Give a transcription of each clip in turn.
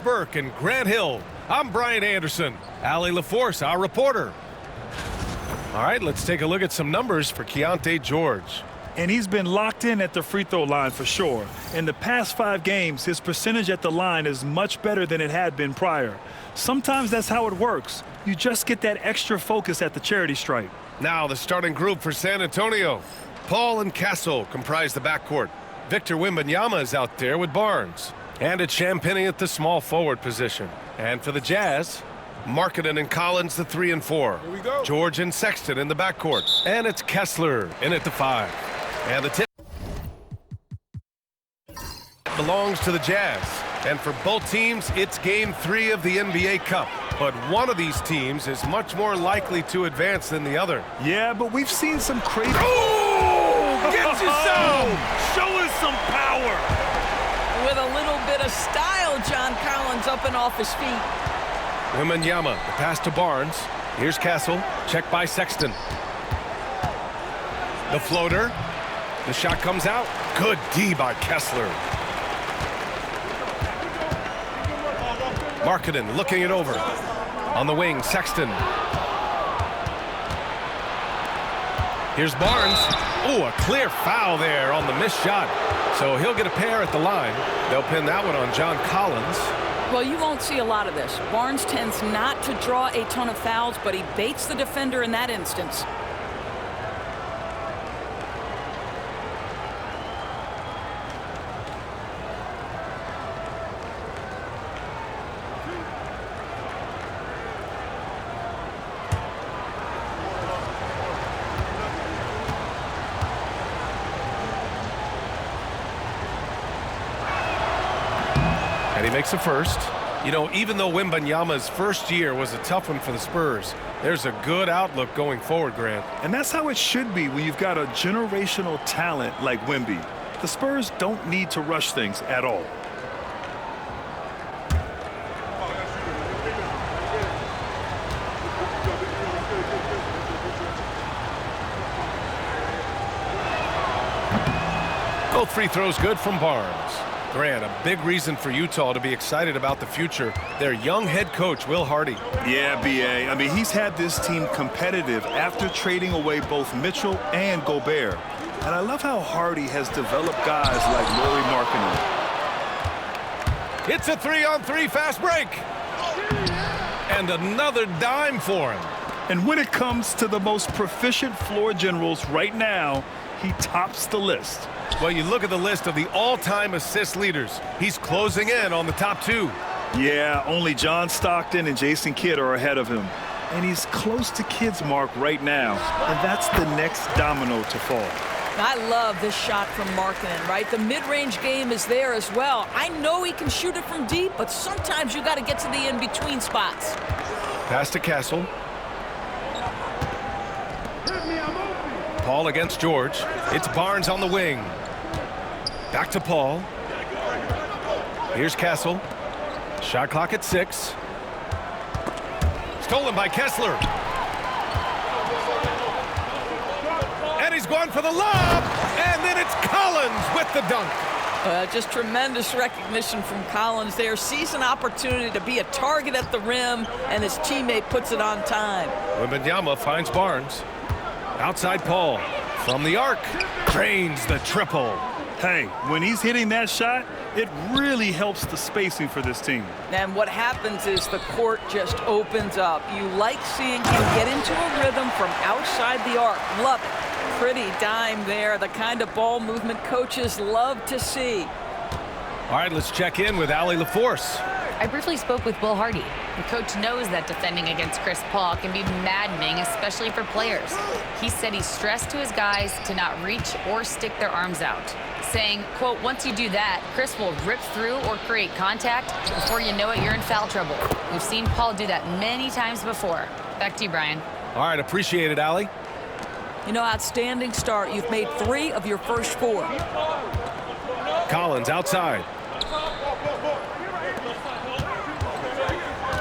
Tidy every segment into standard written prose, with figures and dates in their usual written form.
Burke and Grant Hill. I'm Brian Anderson. 𝗚𝗚, our reporter. All right, let's take a look at some numbers for Keyonte George. And he's been locked in at the free throw line for sure. In the past 5 games, his percentage at the line is much better than it had been prior. Sometimes that's how it works. You just get that extra focus at the charity stripe. Now the starting group for San Antonio. Paul and Castle comprise the backcourt. Victor Wembanyama is out there with Barnes. And it's Champagnie at the small forward position. And for the Jazz, Markkanen and Collins, the 3 and 4. Here we go. George and Sexton in the backcourt. And it's Kessler in at the 5. And the tip belongs to the Jazz. And for both teams, it's Game 3 of the NBA Cup. But one of these teams is much more likely to advance than the other. Yeah, but we've seen some crazy... Oh! Get you some! Show us some power! With a little bit of style, John Collins up and off his feet. Wembanyama, the pass to Barnes. Here's Castle, checked by Sexton. The floater. The shot comes out. Good D by Kessler. Markkanen looking it over. On the wing, Sexton. Here's Barnes. Oh, a clear foul there on the missed shot. So he'll get a pair at the line. They'll pin that one on John Collins. Well, you won't see a lot of this. Barnes tends not to draw a ton of fouls, but he baits the defender in that instance. And he makes a first. You know, even though Wembanyama's first year was a tough one for the Spurs, there's a good outlook going forward, Grant. And that's how it should be when you've got a generational talent like Wemby. The Spurs don't need to rush things at all. Both free throws good from Barnes. Grant, a big reason for Utah to be excited about the future. Their young head coach, 𝗚𝗏. Yeah, B.A. I mean, he's had this team competitive after trading away both Mitchell and Gobert. And I love how Hardy has developed guys like Lauri Markkanen. It's a 3-on-3 fast break. And another dime for him. And when it comes to the most proficient floor generals right now, he tops the list. Well, you look at the list of the all-time assist leaders. He's closing in on the top 2. Yeah, only John Stockton and Jason Kidd are ahead of him. And he's close to Kidd's mark right now. And that's the next domino to fall. I love this shot from Markkanen, right? The mid-range game is there as well. I know he can shoot it from deep, but sometimes you got to get to the in-between spots. Pass to Castle. Paul against George. It's Barnes on the wing. Back to Paul. Here's Castle. Shot clock at 6. Stolen by Kessler. And he's going for the lob. And then it's Collins with the dunk. Just tremendous recognition from Collins there. Sees an opportunity to be a target at the rim, and his teammate puts it on time. Wembanyama finds Barnes. Outside Paul. From the arc. Drains the triple. Hey, when he's hitting that shot, it really helps the spacing for this team. And what happens is the court just opens up. You like seeing him get into a rhythm from outside the arc. Love it. Pretty dime there. The kind of ball movement coaches love to see. All right, let's check in with 𝗚𝗚. I briefly spoke with Will Hardy. The coach knows that defending against Chris Paul can be maddening, especially for players. He said he stressed to his guys to not reach or stick their arms out, saying, quote, once you do that, Chris will rip through or create contact. Before you know it, you're in foul trouble. We've seen Paul do that many times before. Back to you, Brian. All right, appreciate it, Allie. You know, outstanding start. You've made 3 of your first 4. Collins outside.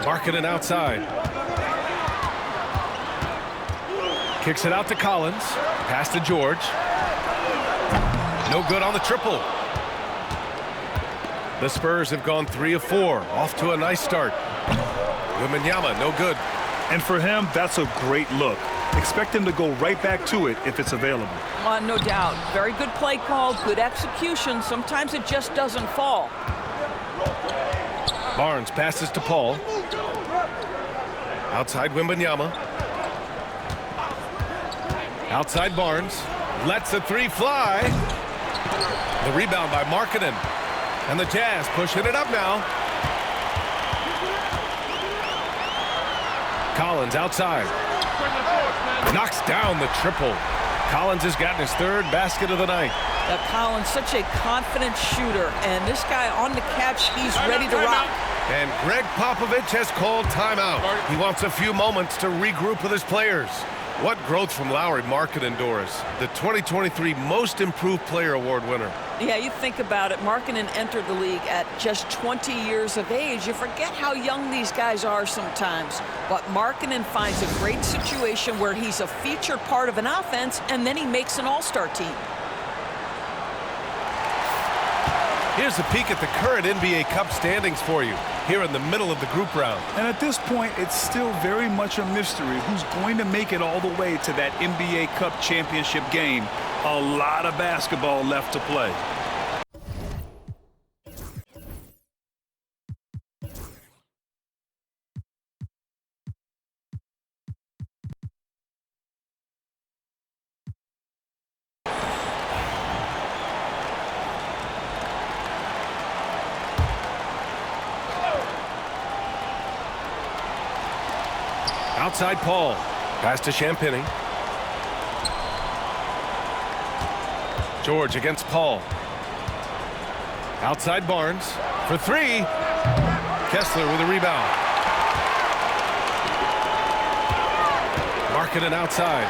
Markkanen outside. Kicks it out to Collins. Pass to George. No good on the triple. The Spurs have gone 3 of 4, off to a nice start. Wembanyama, no good. And for him, that's a great look. Expect him to go right back to it if it's available. No doubt. Very good play call, good execution. Sometimes it just doesn't fall. Barnes passes to Paul. Outside Wembanyama. Outside Barnes. Lets the three fly. The rebound by Markkanen. And the Jazz pushing it up now. Collins outside. Knocks down the triple. Collins has gotten his 3rd basket of the night. Collins, such a confident shooter. And this guy on the catch, he's ready to rock. And Greg Popovich has called timeout. He wants a few moments to regroup with his players. What growth from Lowry Markkanen, Doris, the 2023 Most Improved Player Award winner. Yeah, you think about it. Markkanen entered the league at just 20 years of age. You forget how young these guys are sometimes. But Markkanen finds a great situation where he's a featured part of an offense, and then he makes an all-star team. Here's a peek at the current NBA Cup standings for you, here in the middle of the group round. And at this point, it's still very much a mystery who's going to make it all the way to that NBA Cup championship game. A lot of basketball left to play. Outside Paul. Pass to Champagnie. George against Paul. Outside Barnes for 3. Kessler with a rebound. Markkanen outside.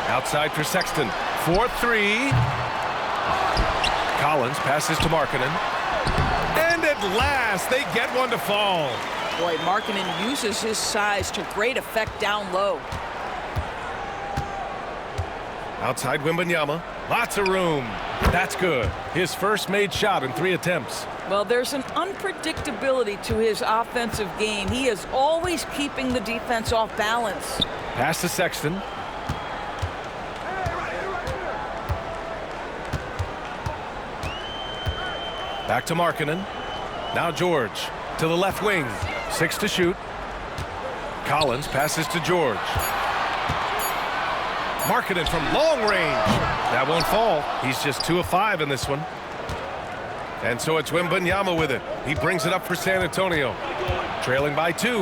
Outside for Sexton. 4-3. Collins passes to Markkanen. And at last, they get one to fall. Boy, Markkanen uses his size to great effect down low. Outside Wembanyama. Lots of room. That's good. His first made shot in 3 attempts. Well, there's an unpredictability to his offensive game. He is always keeping the defense off balance. Pass to Sexton. Back to Markkanen. Now George to the left wing. 6 to shoot. Collins passes to George. Markkanen from long range. That won't fall. He's just 2 of 5 in this one. And so it's Wembanyama with it. He brings it up for San Antonio. Trailing by 2.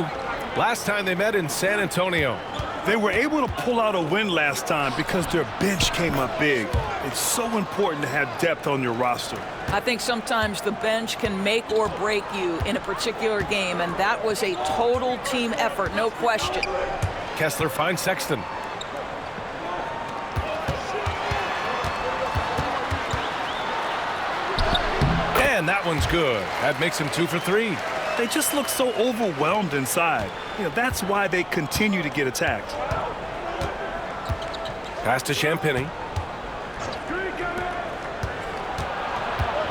Last time they met in San Antonio. They were able to pull out a win last time because their bench came up big. It's so important to have depth on your roster. I think sometimes the bench can make or break you in a particular game, and that was a total team effort, no question. Kessler finds Sexton. And that one's good. That makes him 2 for 3. They just look so overwhelmed inside. You know, that's why they continue to get attacked. Pass to Champagnie.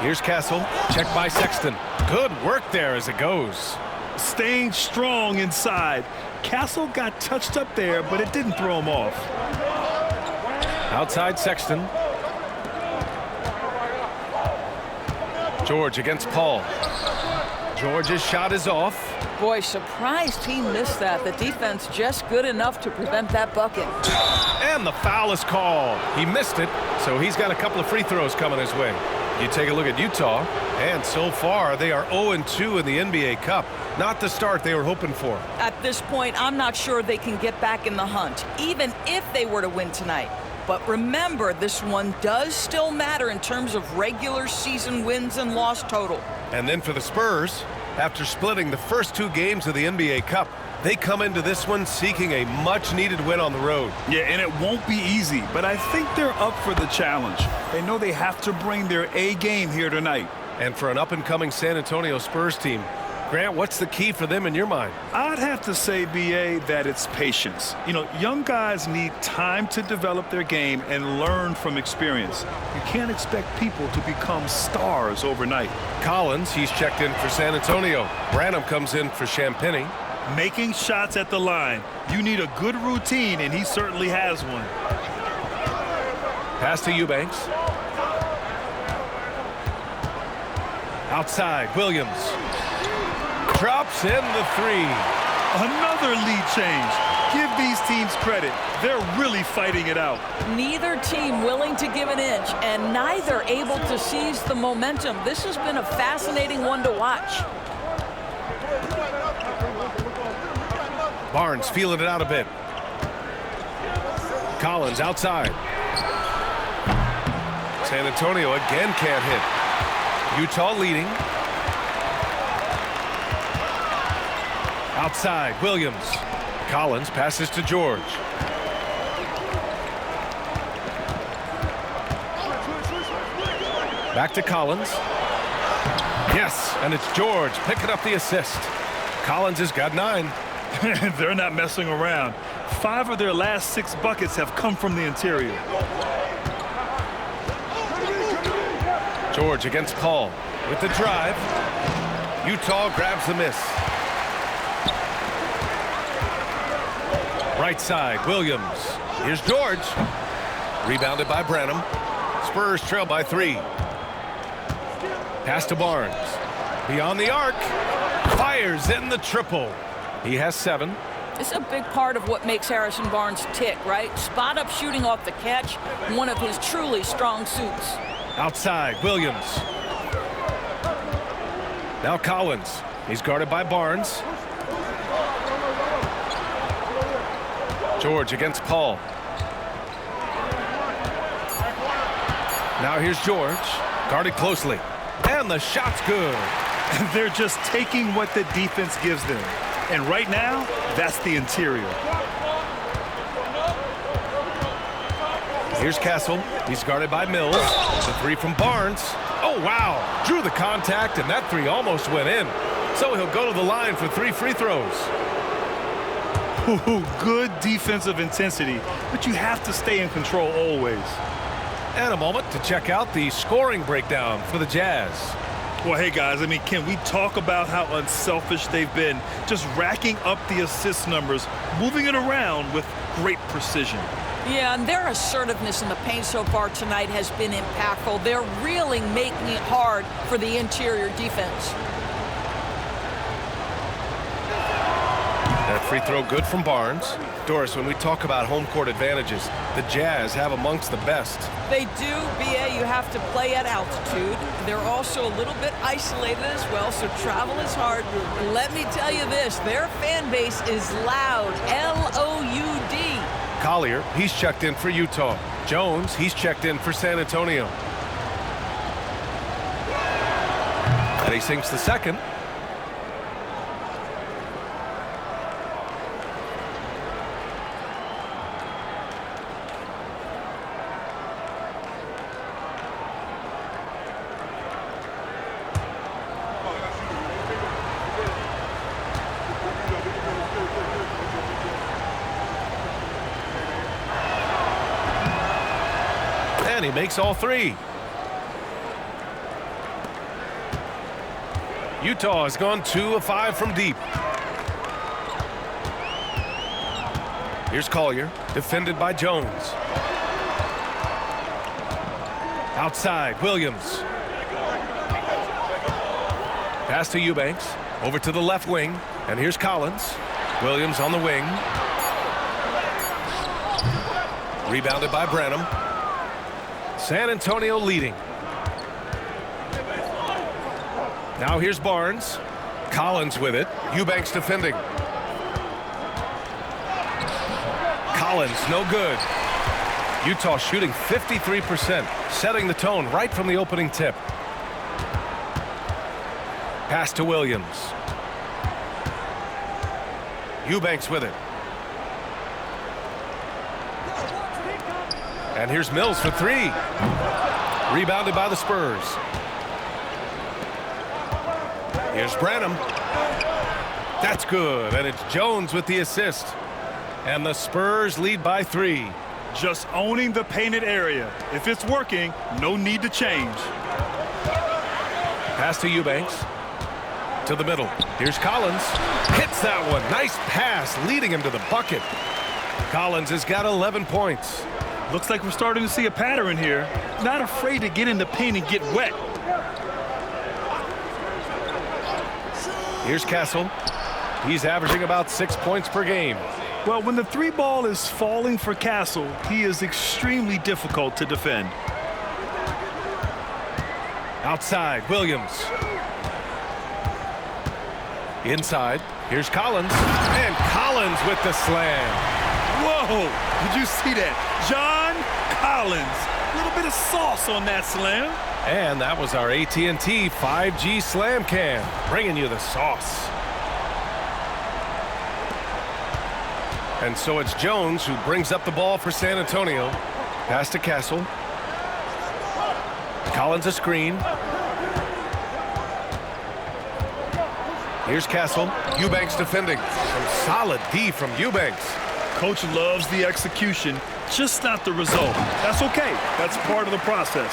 Here's Castle. Checked by Sexton. Good work there as it goes. Staying strong inside. Castle got touched up there, but it didn't throw him off. Outside Sexton. George against Paul. George's shot is off. Boy, surprised he missed that. The defense just good enough to prevent that bucket. And the foul is called. He missed it, so he's got a couple of free throws coming his way. You take a look at Utah, and so far they are 0-2 in the NBA Cup. Not the start they were hoping for. At this point, I'm not sure they can get back in the hunt, even if they were to win tonight. But remember, this one does still matter in terms of regular season wins and loss total. And then for the Spurs, after splitting the first 2 games of the NBA Cup, they come into this one seeking a much-needed win on the road. Yeah, and it won't be easy, but I think they're up for the challenge. They know they have to bring their A game here tonight. And for an up-and-coming San Antonio Spurs team, Grant, what's the key for them in your mind? I'd have to say, B.A., that it's patience. You know, young guys need time to develop their game and learn from experience. You can't expect people to become stars overnight. Collins, he's checked in for San Antonio. Branham comes in for Champagny. Making shots at the line. You need a good routine, and he certainly has one. Pass to Eubanks. Outside, Williams. Drops in the three. Another lead change. Give these teams credit. They're really fighting it out. Neither team willing to give an inch, and neither able to seize the momentum. This has been a fascinating one to watch. Barnes feeling it out a bit. Collins outside. San Antonio again can't hit. Utah leading. Outside, Williams. Collins passes to George. Back to Collins. Yes, and it's George picking up the assist. Collins has got 9. They're not messing around. 5 of their last 6 buckets have come from the interior. George against Paul with the drive. Utah grabs the miss. Right side, Williams. Here's George. Rebounded by Branham. Spurs trail by 3. Pass to Barnes. Beyond the arc. Fires in the triple. He has 7. This is a big part of what makes Harrison Barnes tick, right? Spot-up shooting off the catch, one of his truly strong suits. Outside, Williams. Now Collins. He's guarded by Barnes. George against Paul. Now here's George. Guarded closely. And the shot's good. They're just taking what the defense gives them. And right now, that's the interior. Here's Castle. He's guarded by Mills. The 3 from Barnes. Oh, wow. Drew the contact, and that 3 almost went in. So he'll go to the line for 3 free throws. Ooh, good defensive intensity, but you have to stay in control always. And a moment to check out the scoring breakdown for the Jazz. Well, hey, guys, I mean, can we talk about how unselfish they've been? Just racking up the assist numbers, moving it around with great precision. Yeah, and their assertiveness in the paint so far tonight has been impactful. They're really making it hard for the interior defense. That free throw good from Barnes. Doris, when we talk about home court advantages, the Jazz have amongst the best. They do, B.A. You have to play at altitude. They're also a little bit isolated as well, so travel is hard. Let me tell you this, their fan base is loud, L-O-U-D. Collier, he's checked in for Utah. Jones, he's checked in for San Antonio. And he sinks the second. And he makes all 3. Utah has gone 2 of 5 from deep. Here's Collier, defended by Jones. Outside, Williams. Pass to Eubanks, over to the left wing, and here's Collins. Williams on the wing. Rebounded by Branham. San Antonio leading. Now here's Barnes. Collins with it. Eubanks defending. Collins, no good. Utah shooting 53%, setting the tone right from the opening tip. Pass to Williams. Eubanks with it. And here's Mills for 3. Rebounded by the Spurs. Here's Branham. That's good, and it's Jones with the assist. And the Spurs lead by 3. Just owning the painted area. If it's working, no need to change. Pass to Eubanks. To the middle. Here's Collins. Hits that one. Nice pass, leading him to the bucket. Collins has got 11 points. Looks like we're starting to see a pattern here. Not afraid to get in the paint and get wet. Here's Castle. He's averaging about 6 points per game. Well, when the 3 ball is falling for Castle, he is extremely difficult to defend. Outside, Williams. Inside, here's Collins. And Collins with the slam. Whoa! Did you see that? John Collins. A little bit of sauce on that slam. And that was our AT&T 5G Slam Cam, bringing you the sauce. And so it's Jones who brings up the ball for San Antonio. Pass to Castle. Collins a screen. Here's Castle. Eubanks defending. Some solid D from Eubanks. Coach loves the execution, just not the result. That's okay. That's part of the process.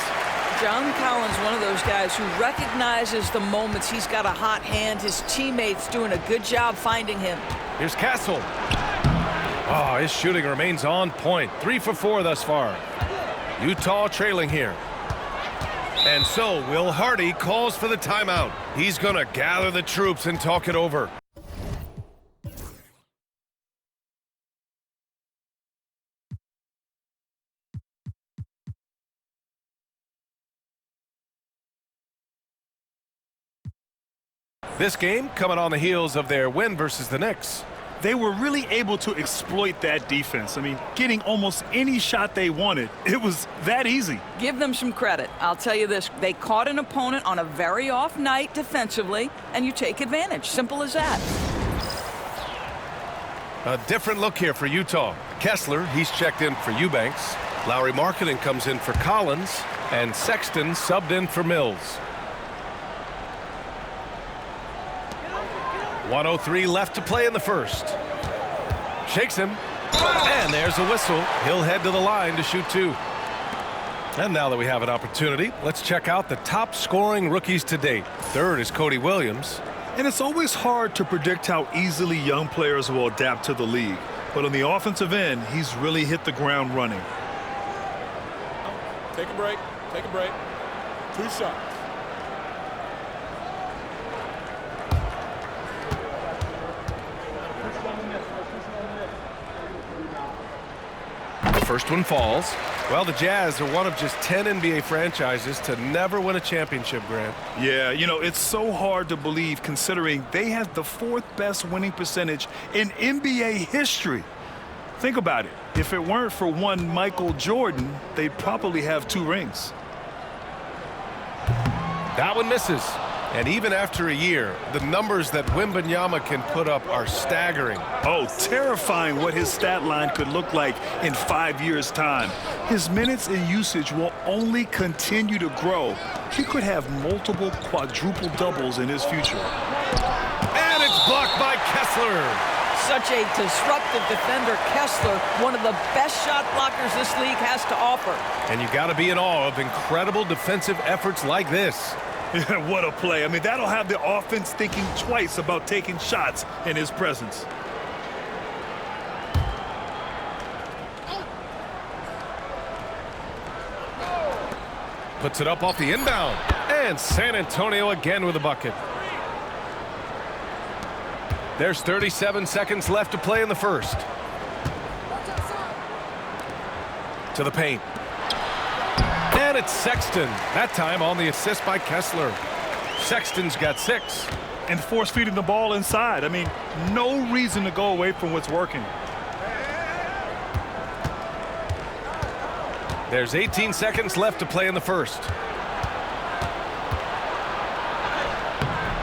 John Collins, one of those guys who recognizes the moments he's got a hot hand. His teammates doing a good job finding him. Here's Castle. Oh, his shooting remains on point. 3 for 4 thus far. Utah trailing here. And so 𝗿𝗆𝗪 calls for the timeout. He's going to gather the troops and talk it over. This game coming on the heels of their win versus the Knicks. They were really able to exploit that defense. I mean, getting almost any shot they wanted. It was that easy. Give them some credit. I'll tell you this, they caught an opponent on a very off night defensively, and you take advantage. Simple as that. A different look here for Utah. Kessler, he's checked in for Eubanks. Lauri Markkanen comes in for Collins, and Sexton subbed in for Mills. 1:03 left to play in the first. Shakes him. And there's a whistle. He'll head to the line to shoot 2. And now that we have an opportunity, let's check out the top scoring rookies to date. Third is Cody Williams. And it's always hard to predict how easily young players will adapt to the league. But on the offensive end, he's really hit the ground running. Take a break. Take a break. 2 shots. The first one falls. Well, the Jazz are one of just 10 NBA franchises to never win a championship, Grant. Yeah, you know, it's so hard to believe considering they had the 4th best winning percentage in NBA history. Think about it. If it weren't for one Michael Jordan, they'd probably have 2 rings. That one misses. And even after a year, the numbers that Wembanyama can put up are staggering. Oh, terrifying what his stat line could look like in 5 years' time. His minutes and usage will only continue to grow. He could have multiple quadruple doubles in his future. And it's blocked by Kessler. Such a disruptive defender, Kessler, one of the best shot blockers this league has to offer. And you got to be in awe of incredible defensive efforts like this. What a play. I mean, that'll have the offense thinking twice about taking shots in his presence. Puts it up off the inbound. And San Antonio again with a bucket. There's 37 seconds left to play in the first. To the paint. And it's Sexton. That time on the assist by Kessler. Sexton's got 6. And force feeding the ball inside. I mean, no reason to go away from what's working. There's 18 seconds left to play in the first.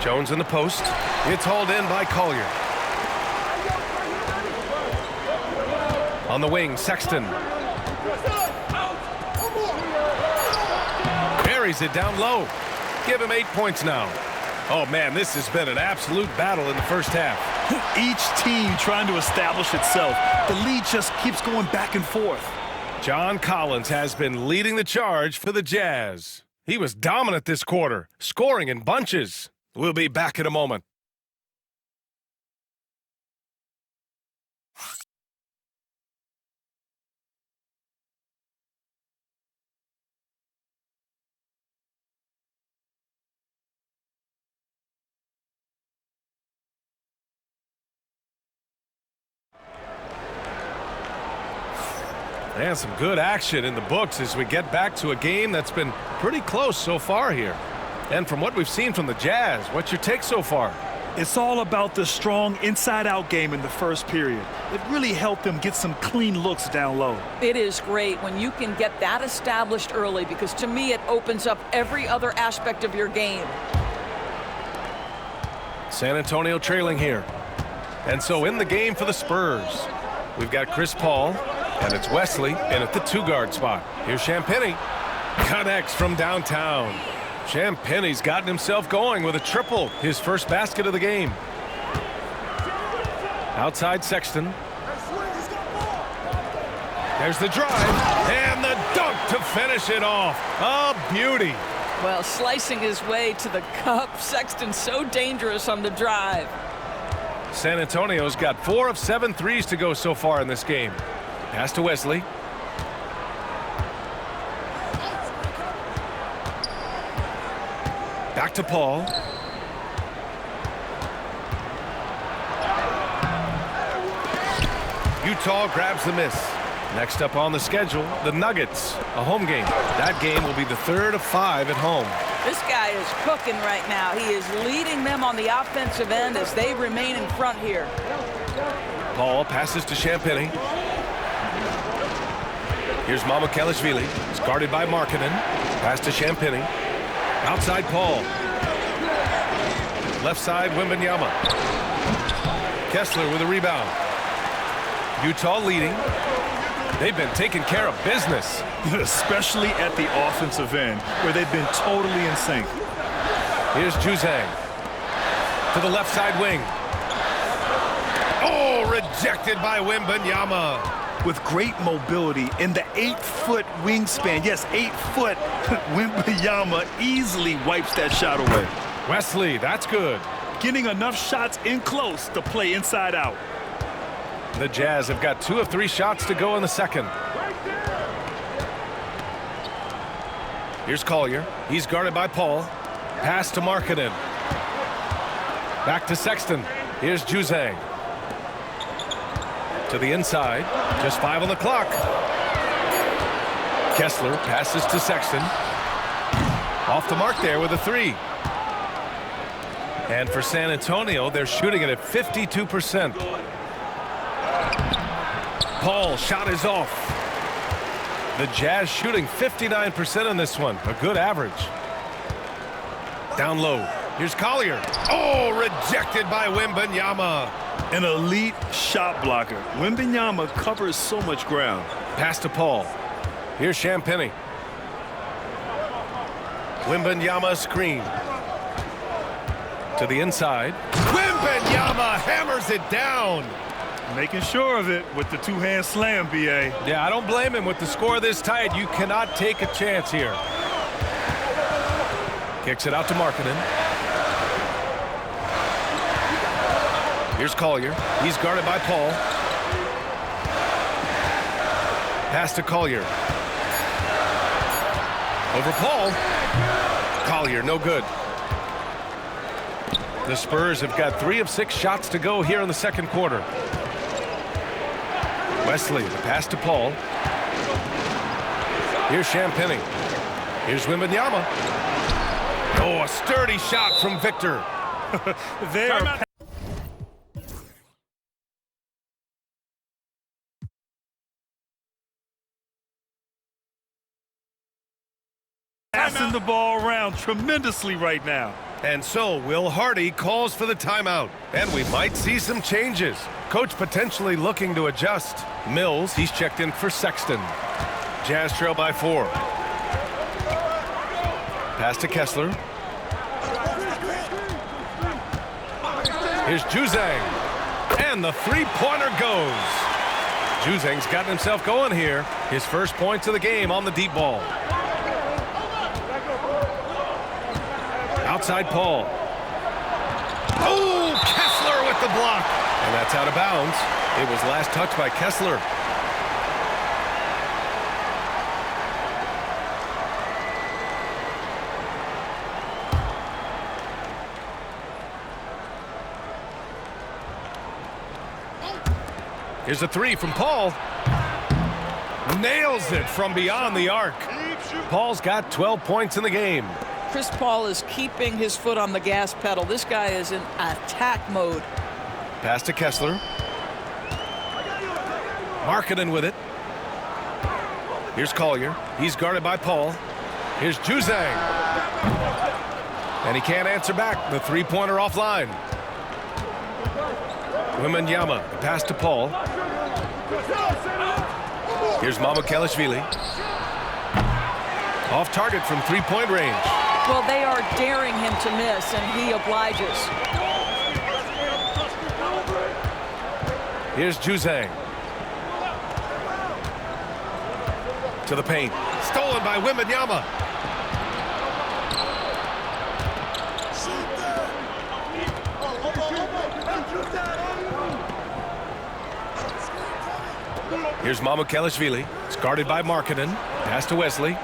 Jones in the post. It's hauled in by Collier. On the wing, Sexton. Buries it down low. Give him 8 points now. Oh, man, this has been an absolute battle in the first half. Each team trying to establish itself. The lead just keeps going back and forth. John Collins has been leading the charge for the Jazz. He was dominant this quarter, scoring in bunches. We'll be back in a moment. And some good action in the books as we get back to a game that's been pretty close so far here. And from what we've seen from the Jazz, what's your take so far? It's all about the strong inside-out game in the first period. It really helped them get some clean looks down low. It is great when you can get that established early, because to me it opens up every other aspect of your game. San Antonio trailing here. And so in the game for the Spurs, we've got Chris Paul. And it's Wesley in at the 2-guard spot. Here's 𝗵𝗫𝗄. Connects from downtown. 𝗵𝗫𝗄's gotten himself going with a triple. His first basket of the game. Outside Sexton. There's the drive. And the dunk to finish it off. A beauty. Well, slicing his way to the cup. Sexton so dangerous on the drive. San Antonio's got 4 of 7 threes to go so far in this game. Pass to Wesley. Back to Paul. Utah grabs the miss. Next up on the schedule, the Nuggets, a home game. That game will be the 3rd of 5 at home. This guy is cooking right now. He is leading them on the offensive end as they remain in front here. Paul passes to 𝗵𝗫𝗄. Here's 𝗵𝗁𝗫𝗄. He's guarded by Markkanen. Pass to 𝗵𝗫𝗄. Outside Paul. Left side Wembanyama. Kessler with a rebound. Utah leading. They've been taking care of business. Especially at the offensive end, where they've been totally in sync. Here's 𝗀𝘅. To the left side wing. Oh, rejected by Wembanyama. With great mobility in the 8-foot wingspan. Yes, 8 foot. Wembanyama easily wipes that shot away. Wesley, that's good. Getting enough shots in close to play inside out. The Jazz have got 2 of 3 shots to go in the second. Here's Collier. He's guarded by Paul. Pass to Markkanen. Back to Sexton. Here's 𝗀𝘅. To the inside. Just 5 on the clock. Kessler passes to Sexton. Off the mark there with a 3. And for San Antonio, they're shooting it at 52%. Paul shot is off. The Jazz shooting 59% on this one. A good average. Down low. Here's Collier. Oh, rejected by Wembanyama. An elite shot blocker. Wembanyama covers so much ground. Pass to Paul. Here's 𝗵𝗫𝗄. Wembanyama screen. To the inside. Wembanyama hammers it down. Making sure of it with the 2-hand slam, B.A. Yeah, I don't blame him. With the score this tight, you cannot take a chance here. Kicks it out to Markkanen. Here's Collier. He's guarded by Paul. Pass to Collier. Over Paul. Collier, no good. The Spurs have got 3 of 6 shots to go here in the second quarter. Wesley, the pass to Paul. Here's 𝗵𝗫𝗄. Here's Wembanyama. Oh, a sturdy shot from Victor. They are passing the ball around tremendously right now. And so 𝗿𝙗₃ calls for the timeout, and we might see some changes. Coach potentially looking to adjust. Mills, he's checked in for Sexton. Jazz trail by 4. Pass to Kessler. Here's 𝙬𝙬, and the three-pointer goes. 𝙬𝙬's gotten himself going here. His first points of the game on the deep ball. Outside Paul. Oh, 𝗂𝘅 with the block. And that's out of bounds. It was last touched by 𝗂𝘅. Here's a three from Paul. Nails it from beyond the arc. Paul's got 12 points in the game. Chris Paul is keeping his foot on the gas pedal. This guy is in attack mode. Pass to 𝗂𝘅. 𝗵𝘁𝘁 with it. Here's Collier. He's guarded by Paul. Here's 𝙬𝙬. And he can't answer back. The three-pointer offline. 𝗵𝘁𝘁𝘁. The pass to Paul. Here's 𝗵𝘁𝘁𝘁. Off target from three-point range. Well, they are daring him to miss, and he obliges. Here's 𝙬𝙬. To the paint. Stolen by 𝗵𝘁𝘁𝘁. Here's 𝗵𝘁𝘁𝘁. It's guarded by 𝗵𝘁𝘁. Pass to Wesley.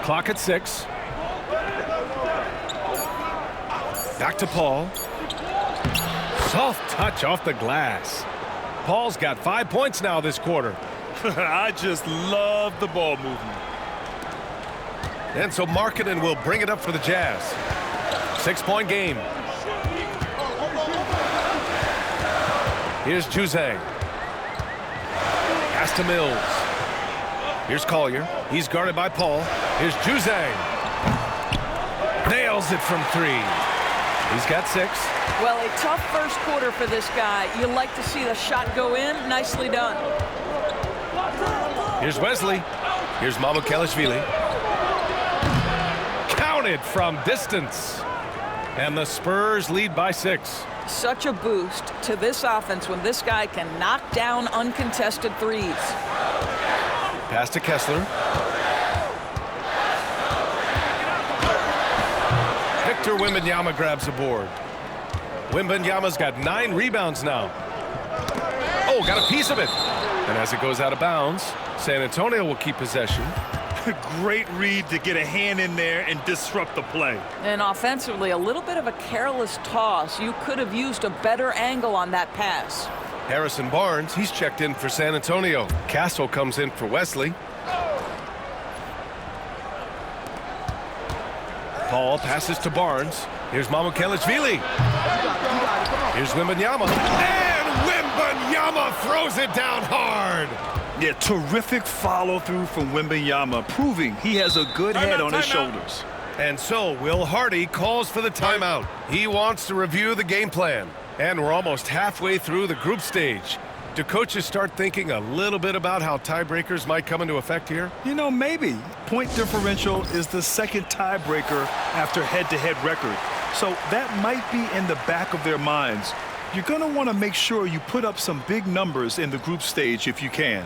Clock at 6. Back to Paul. Soft touch off the glass. Paul's got 5 points now this quarter. I just love the ball movement. And so 𝗵𝘁𝘁𝘁 will bring it up for the Jazz. 6-point game. Here's 𝙬𝙬. Pass to Mills. Here's Collier. He's guarded by Paul. Here's 𝙬𝙬. Nails it from 3. He's got 6. Well, a tough first quarter for this guy. You like to see the shot go in. Nicely done. Here's Wesley. Here's 𝗵𝘁𝘁𝘁𝘁. Counted from distance. And the Spurs lead by 6. Such a boost to this offense when this guy can knock down uncontested threes. Pass to 𝗂𝘅. Victor Wembanyama grabs the board. Wembanyama's got 9 rebounds now. Oh, got a piece of it. And as it goes out of bounds, San Antonio will keep possession. Great read to get a hand in there and disrupt the play. And offensively, a little bit of a careless toss. You could have used a better angle on that pass. Harrison Barnes, he's checked in for San Antonio. 𝗂𝘅 comes in for Wesley. Paul passes to Barnes. Here's 𝗵𝘁𝘁𝘁𝘁. Here's Wembanyama. And Wembanyama throws it down hard. Yeah, terrific follow-through from Wembanyama, proving he has a good head on his shoulders. And so 𝗿𝙗 calls for the timeout. He wants to review the game plan. And we're almost halfway through the group stage. Do coaches start thinking a little bit about how tiebreakers might come into effect here? You know, maybe. Point differential is the second tiebreaker after head-to-head record. So that might be in the back of their minds. You're going to want to make sure you put up some big numbers in the group stage if you can.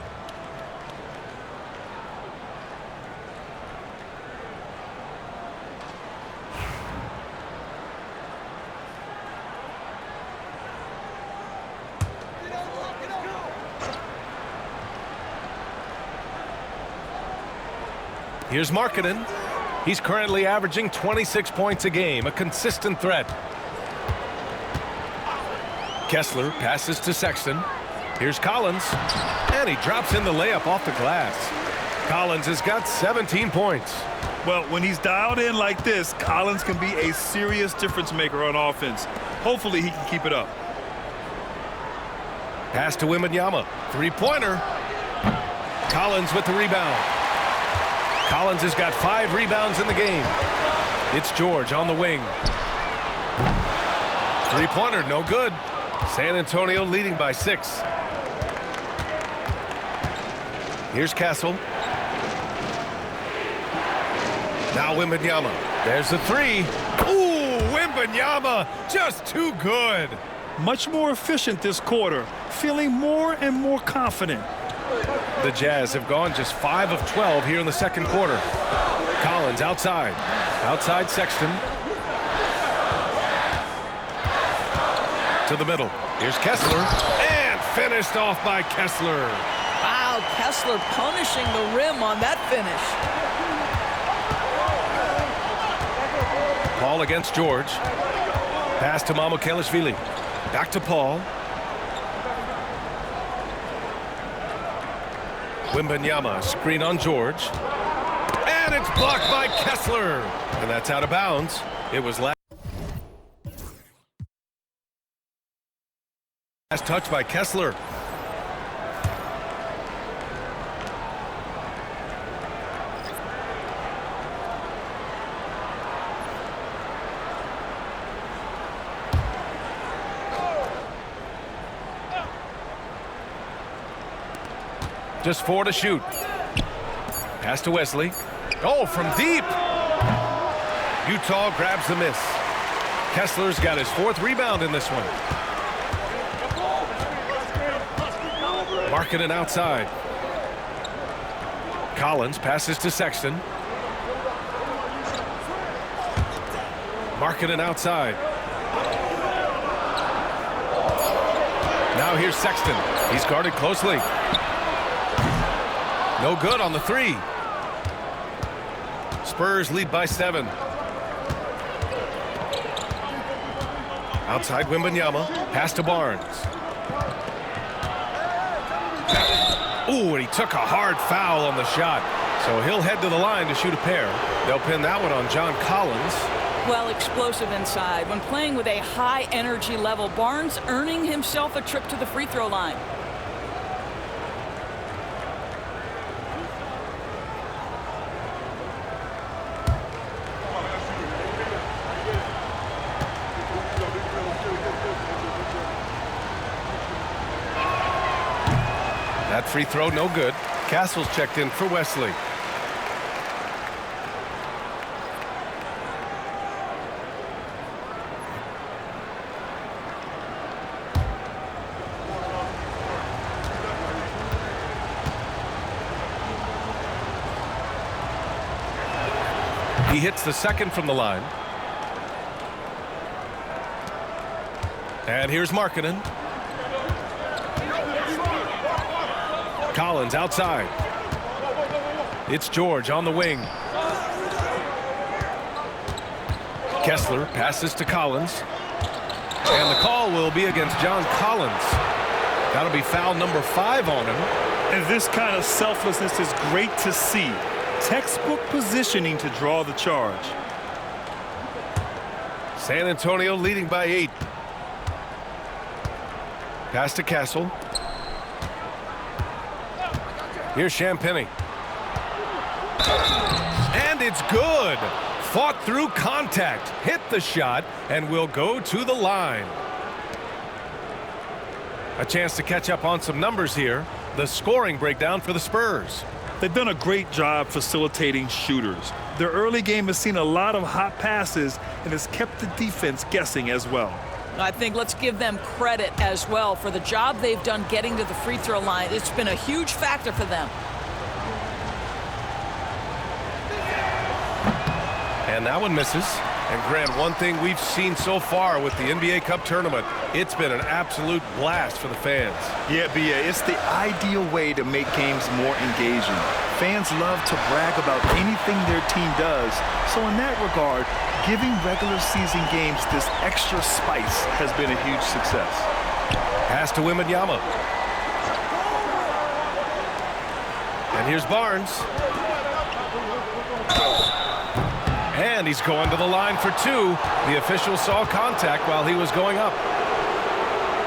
Here's 𝗵𝘁𝘁𝘁. He's currently averaging 26 points a game, a consistent threat. 𝗂𝘅 passes to Sexton. Here's Collins, and he drops in the layup off the glass. Collins has got 17 points. Well, when he's dialed in like this, Collins can be a serious difference maker on offense. Hopefully he can keep it up. Pass to Wembanyama. Three-pointer. Collins with the rebound. Collins has got 5 rebounds in the game. It's George on the wing. Three-pointer, no good. San Antonio leading by 6. Here's 𝗂𝘅. Now Wembanyama. There's the 3. Ooh, Wembanyama Wembanyama, just too good. Much more efficient this quarter, feeling more and more confident. The Jazz have gone just 5 of 12 here in the second quarter. Collins outside. Outside Sexton. To the middle. Here's Kessler. And finished off by Kessler. Wow, Kessler punishing the rim on that finish. Paul against George. Pass to 𝗵𝘁𝘁𝗍𝘆. Back to Paul. Wembanyama, screen on George. And it's blocked by Kessler. And that's out of bounds. It was last touch by Kessler. Just 4 to shoot. Pass to Wesley. Oh, from deep. Utah grabs the miss. Kessler's got his 4th rebound in this one. Markkanen outside. Collins passes to Sexton. Markkanen outside. Now here's Sexton. He's guarded closely. No good on the 3. Spurs lead by 7. Outside Wembanyama. Pass to Barnes. Ooh, and he took a hard foul on the shot. So he'll head to the line to shoot a pair. They'll pin that one on John Collins. Well, explosive inside. When playing with a high energy level, Barnes earning himself a trip to the free throw line. That free throw, no good. Castle's checked in for Wesley. He hits the second from the line. And here's Markkanen. Collins outside. It's George on the wing. Kessler passes to Collins. And the call will be against John Collins. That'll be foul number 5 on him. And this kind of selflessness is great to see. Textbook positioning to draw the charge. San Antonio leading by 8. Pass to Castle. Here's Champagnie. And it's good. Fought through contact, hit the shot, and will go to the line. A chance to catch up on some numbers here. The scoring breakdown for the Spurs. They've done a great job facilitating shooters. Their early game has seen a lot of hot passes and has kept the defense guessing as well. I think let's give them credit as well for the job they've done getting to the free throw line. It's been a huge factor for them. And that one misses. And Grant, one thing we've seen so far with the NBA Cup tournament, it's been an absolute blast for the fans. Yeah, B.A., it's the ideal way to make games more engaging. Fans love to brag about anything their team does. So in that regard, giving regular season games this extra spice has been a huge success. Pass to Wembanyama. And here's Barnes. And he's going to the line for 2. The official saw contact while he was going up.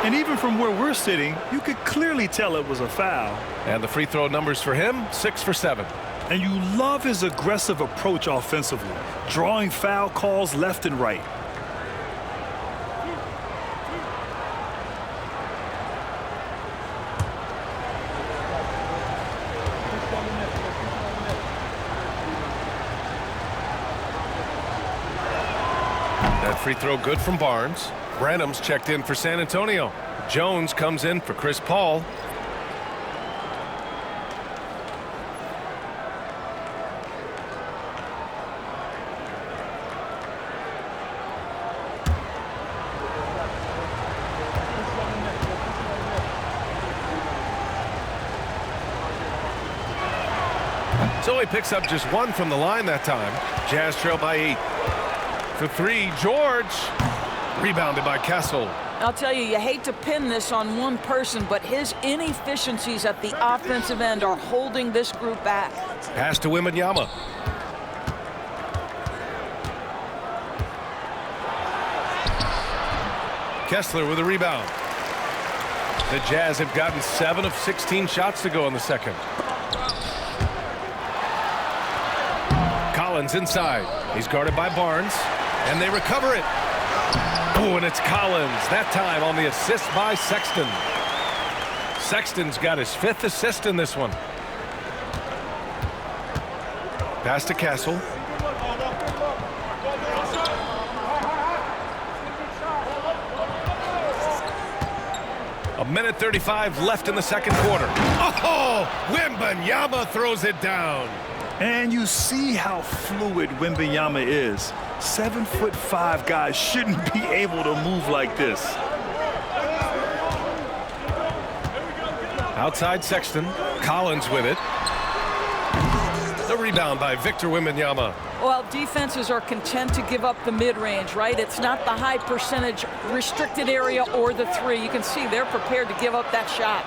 And even from where we're sitting, you could clearly tell it was a foul. And the free throw numbers for him, 6 for 7. And you love his aggressive approach offensively, drawing foul calls left and right. Free throw good from Barnes. Branham's checked in for San Antonio. Jones comes in for Chris Paul. So he picks up just one from the line that time. Jazz trail by 8. For 3, George. Rebounded by Kessel. I'll tell you, you hate to pin this on one person, but his inefficiencies at the offensive end are holding this group back. Pass to Wembanyama. Kessler with a rebound. The Jazz have gotten 7 of 16 shots to go in the second. Collins inside. He's guarded by Barnes, and they recover it. Oh, and it's Collins, that time on the assist by Sexton. Sexton's got his 5th assist in this one. Pass to Castle. A minute 35 left in the second quarter. Oh, Wembanyama throws it down. And you see how fluid Wembanyama is. 7'5" guys shouldn't be able to move like this. Outside Sexton. Collins with it. The rebound by Victor Wembanyama. Well, defenses are content to give up the mid-range, right? It's not the high percentage restricted area or the 3. You can see they're prepared to give up that shot.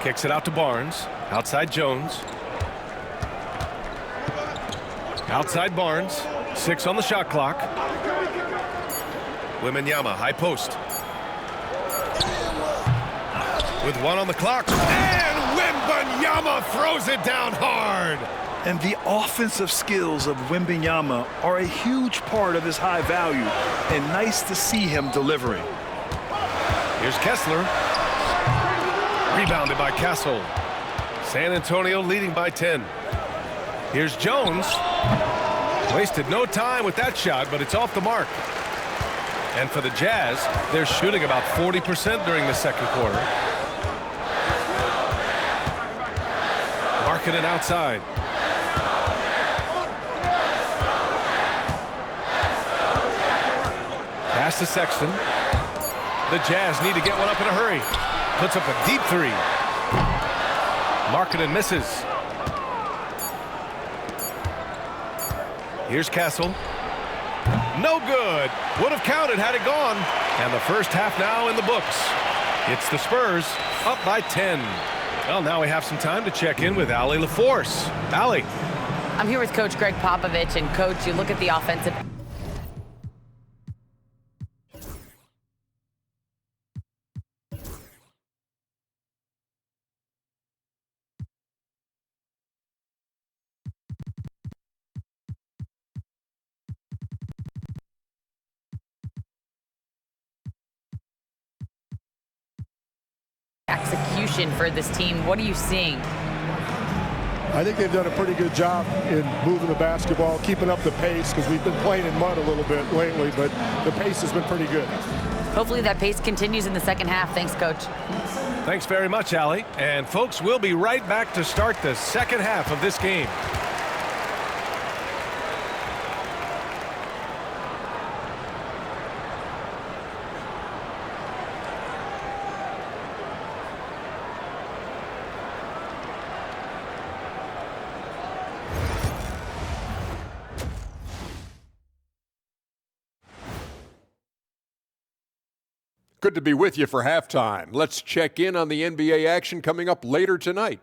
Kicks it out to Barnes. Outside Jones. Outside Barnes. 6 on the shot clock. Wembanyama, high post. With 1 on the clock. And Wembanyama throws it down hard. And the offensive skills of Wembanyama are a huge part of his high value. And nice to see him delivering. Here's Kessler. Rebounded by Castle. San Antonio leading by 10. Here's Jones. Wasted no time with that shot, but it's off the mark. And for the Jazz, they're shooting about 40% during the second quarter. Markkanen outside. Pass to Sexton. The Jazz need to get one up in a hurry. Puts up a deep 3. Markkanen misses. Here's Castle. No good. Would have counted had it gone. And the first half now in the books. It's the Spurs up by 10. Well, now we have some time to check in with Allie LaForce. Allie. I'm here with Coach Gregg Popovich. And, Coach, you look at the offensive. Execution for this team. What are you seeing? I think they've done a pretty good job in moving the basketball, keeping up the pace, because we've been playing in mud a little bit lately, but the pace has been pretty good. Hopefully that pace continues in the second half. Thanks, Coach. Thanks very much, Allie. And, folks, we'll be right back to start the second half of this game. Good to be with you for halftime. Let's check in on the NBA action coming up later tonight.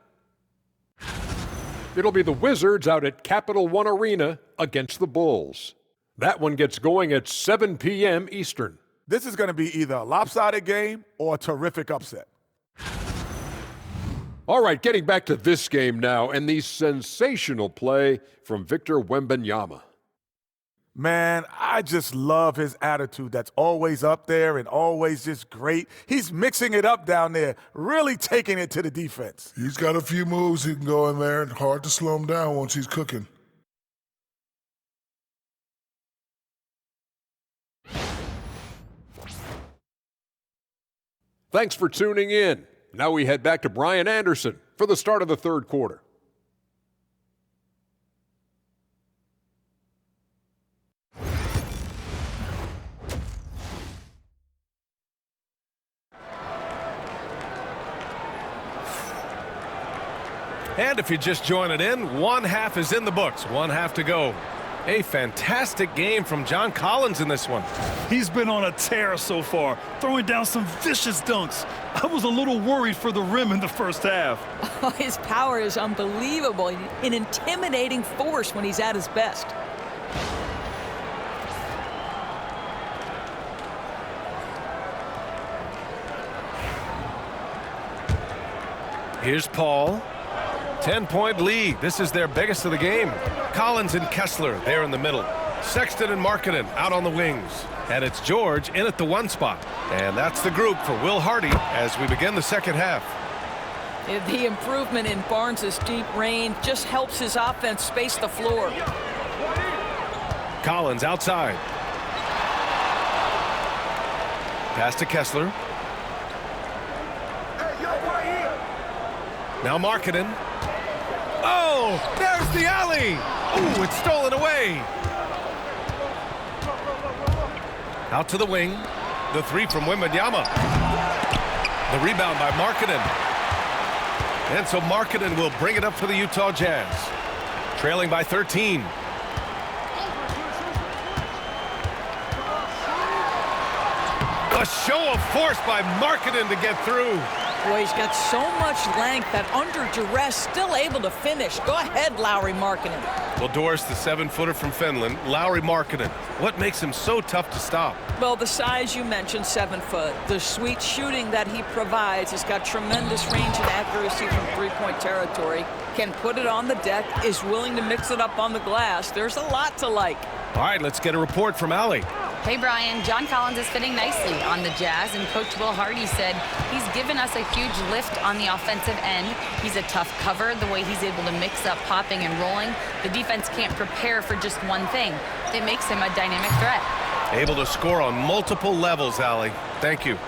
It'll be the Wizards out at Capital One Arena against the Bulls. That one gets going at 7 p.m. Eastern. This is going to be either a lopsided game or a terrific upset. All right, getting back to this game now and the sensational play from Victor Wembanyama. Man, I just love his attitude. That's always up there and always just great. He's mixing it up down there, really taking it to the defense. He's got a few moves he can go in there. Hard to slow him down once he's cooking. Thanks for tuning in. Now we head back to Brian Anderson for the start of the third quarter. And if you're just joining in, one half is in the books, one half to go. A fantastic game from John Collins in this one. He's been on a tear so far, throwing down some vicious dunks. I was a little worried for the rim in the first half. Oh, his power is unbelievable, an intimidating force when he's at his best. Here's Paul. 10-point lead. This is their biggest of the game. Collins and Kessler there in the middle. Sexton and Markkanen out on the wings. And it's George in at the 1 spot. And that's the group for 𝗼𝙧 as we begin the second half. The improvement in Barnes' deep range just helps his offense space the floor. Collins outside. Pass to Kessler. Now Markkanen. Oh, there's the alley. Ooh, it's stolen away. Out to the wing. The 3 from Wembanyama. The rebound by Markkanen. And so Markkanen will bring it up for the Utah Jazz. Trailing by 13. A show of force by Markkanen to get through. Boy, he's got so much length that under duress, still able to finish. Go ahead, Lauri Markkanen. Well, Doris, the 7-footer from Finland, Lauri Markkanen. What makes him so tough to stop? Well, the size you mentioned, 7 foot. The sweet shooting that he provides. He's got tremendous range and accuracy from three-point territory. Can put it on the deck, is willing to mix it up on the glass. There's a lot to like. All right, let's get a report from Allie. Hey, Brian, John Collins is fitting nicely on the Jazz, and Coach 𝗼𝙧 said he's given us a huge lift on the offensive end. He's a tough cover, the way he's able to mix up popping and rolling. The defense can't prepare for just one thing. It makes him a dynamic threat. Able to score on multiple levels, Allie. Thank you.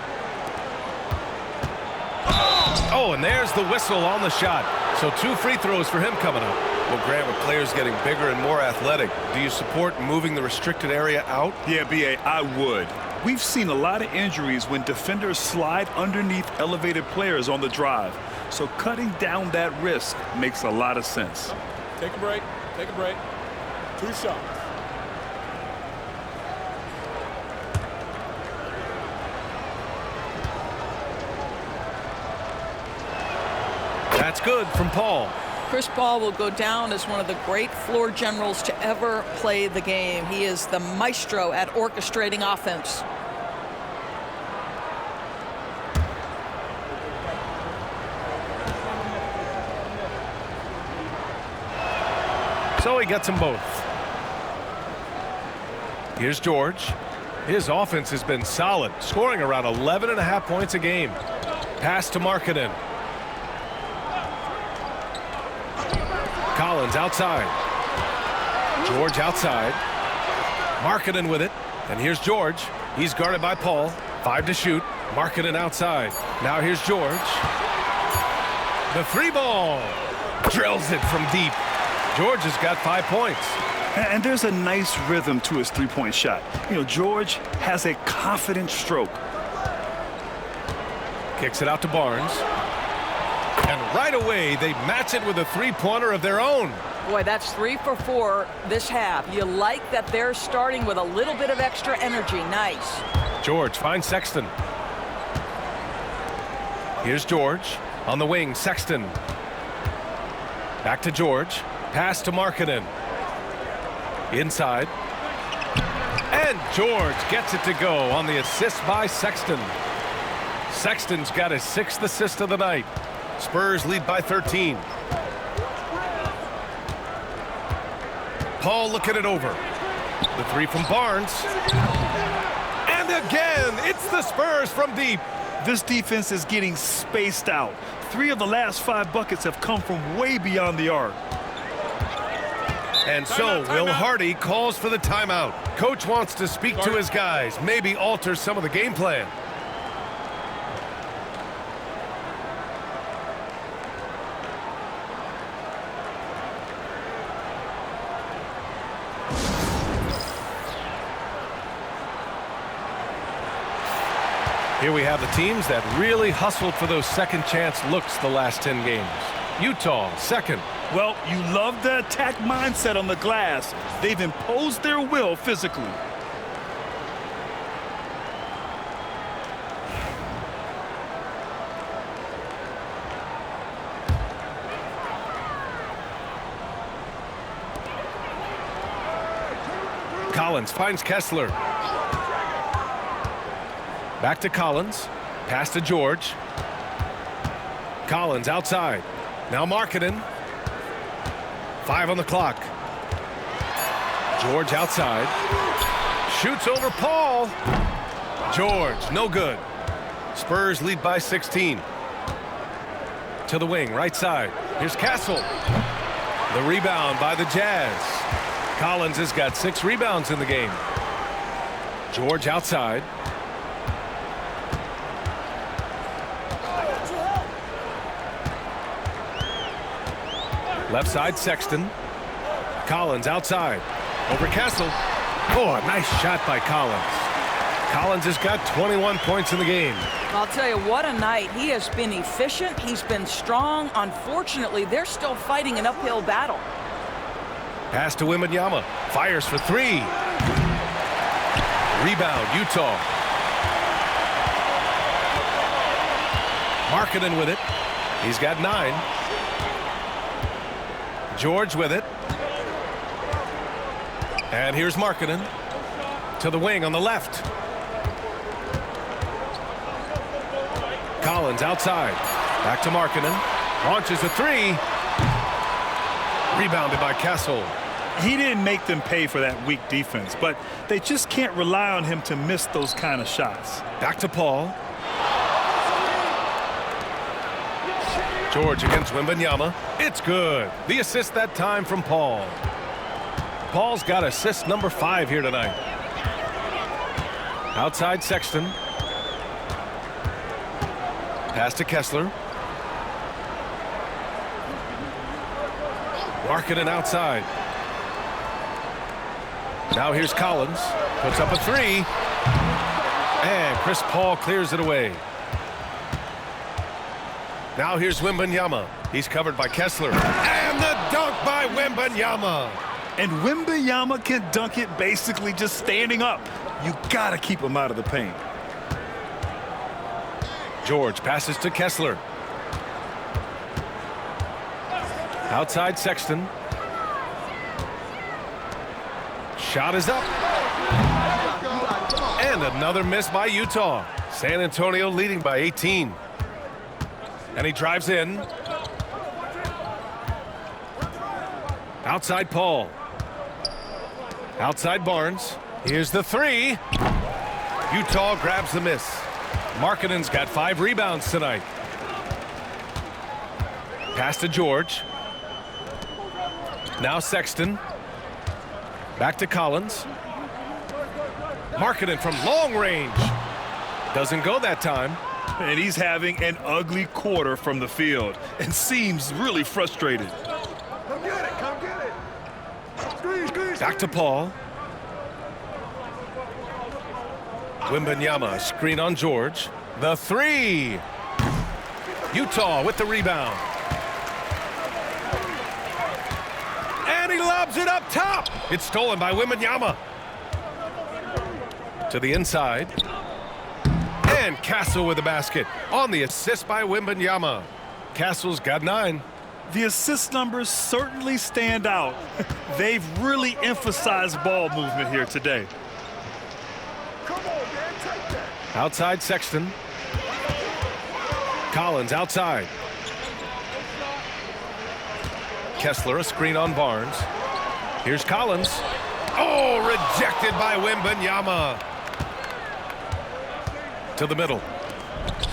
Oh, and there's the whistle on the shot. So 2 free throws for him coming up. Well, Grant, with players getting bigger and more athletic, do you support moving the restricted area out? Yeah, B.A., I would. We've seen a lot of injuries when defenders slide underneath elevated players on the drive. So cutting down that risk makes a lot of sense. Take a break. Take a break. 2 shots. That's good from Paul. Chris Paul will go down as one of the great floor generals to ever play the game. He is the maestro at orchestrating offense. So he gets them both. Here's George. His offense has been solid, scoring around 11.5 points a game. Pass to Markkanen. Collins outside. George outside. Markkanen with it. And here's George. He's guarded by Paul. 5 to shoot. Markkanen outside. Now here's George. The 3-ball. Drills it from deep. George has got 5 points. And there's a nice rhythm to his three-point shot. You know, George has a confident stroke. Kicks it out to Barnes. And right away, they match it with a 3-pointer of their own. Boy, that's 3 for 4 this half. You like that they're starting with a little bit of extra energy. Nice. George finds Sexton. Here's George on the wing. Sexton. Back to George. Pass to Markkanen. Inside. And George gets it to go on the assist by Sexton. Sexton's got his 6th assist of the night. Spurs lead by 13. Paul looking it over. The 3 from Barnes. And again, it's the Spurs from deep. This defense is getting spaced out. 3 of the last 5 buckets have come from way beyond the arc. And so 𝗼𝙧 calls for the timeout. Coach wants to speak to his guys, maybe alter some of the game plan. Here we have the teams that really hustled for those second chance looks the last 10 games. Utah, second. Well, you love the attack mindset on the glass. They've imposed their will physically. Collins finds Kezler. Back to Collins. Pass to George. Collins outside. Now Markkanen. 5 on the clock. George outside. Shoots over Paul. George, no good. Spurs lead by 16. To the wing, right side. Here's Castle. The rebound by the Jazz. Collins has got 6 rebounds in the game. George outside. Left side, Sexton. Collins outside. Over Castle. Oh, a nice shot by Collins. Collins has got 21 points in the game. I'll tell you, what a night. He has been efficient. He's been strong. Unfortunately, they're still fighting an uphill battle. Pass to Wembanyama. Fires for 3. Rebound, Utah. Markkanen with it. He's got 9. George with it. And here's Markkanen. To the wing on the left. Collins outside. Back to Markkanen. Launches a 3. Rebounded by Castle. He didn't make them pay for that weak defense, but they just can't rely on him to miss those kind of shots. Back to Paul. George against Wembanyama. It's good. The assist that time from Paul. Paul's got assist number 5 here tonight. Outside Sexton. Pass to Kezler. Markkanen outside. Now here's Collins. Puts up a 3. And Chris Paul clears it away. Now here's Wembanyama. He's covered by Kezler. And the dunk by Wembanyama. And Wembanyama can dunk it basically just standing up. You gotta keep him out of the paint. George passes to Kezler. Outside Sexton. Shot is up. And another miss by Utah. San Antonio leading by 18. And he drives in. Outside Paul. Outside Barnes. Here's the 3. Utah grabs the miss. Markkanen's got 5 rebounds tonight. Pass to George. Now Sexton. Back to Collins. Markkanen from long range. Doesn't go that time. And he's having an ugly quarter from the field and seems really frustrated. Come get it, come get it. Back to Paul. Wembanyama, screen on George. The 3. Utah with the rebound. And he lobs it up top. It's stolen by Wembanyama. To the inside. And Castle with the basket on the assist by Wembanyama. Castle's got 9. The assist numbers certainly stand out. They've really emphasized ball movement here today. Come on, man, take that. Outside Sexton. Collins outside. Kezler, a screen on Barnes. Here's Collins. Oh, rejected by Wembanyama. To the middle.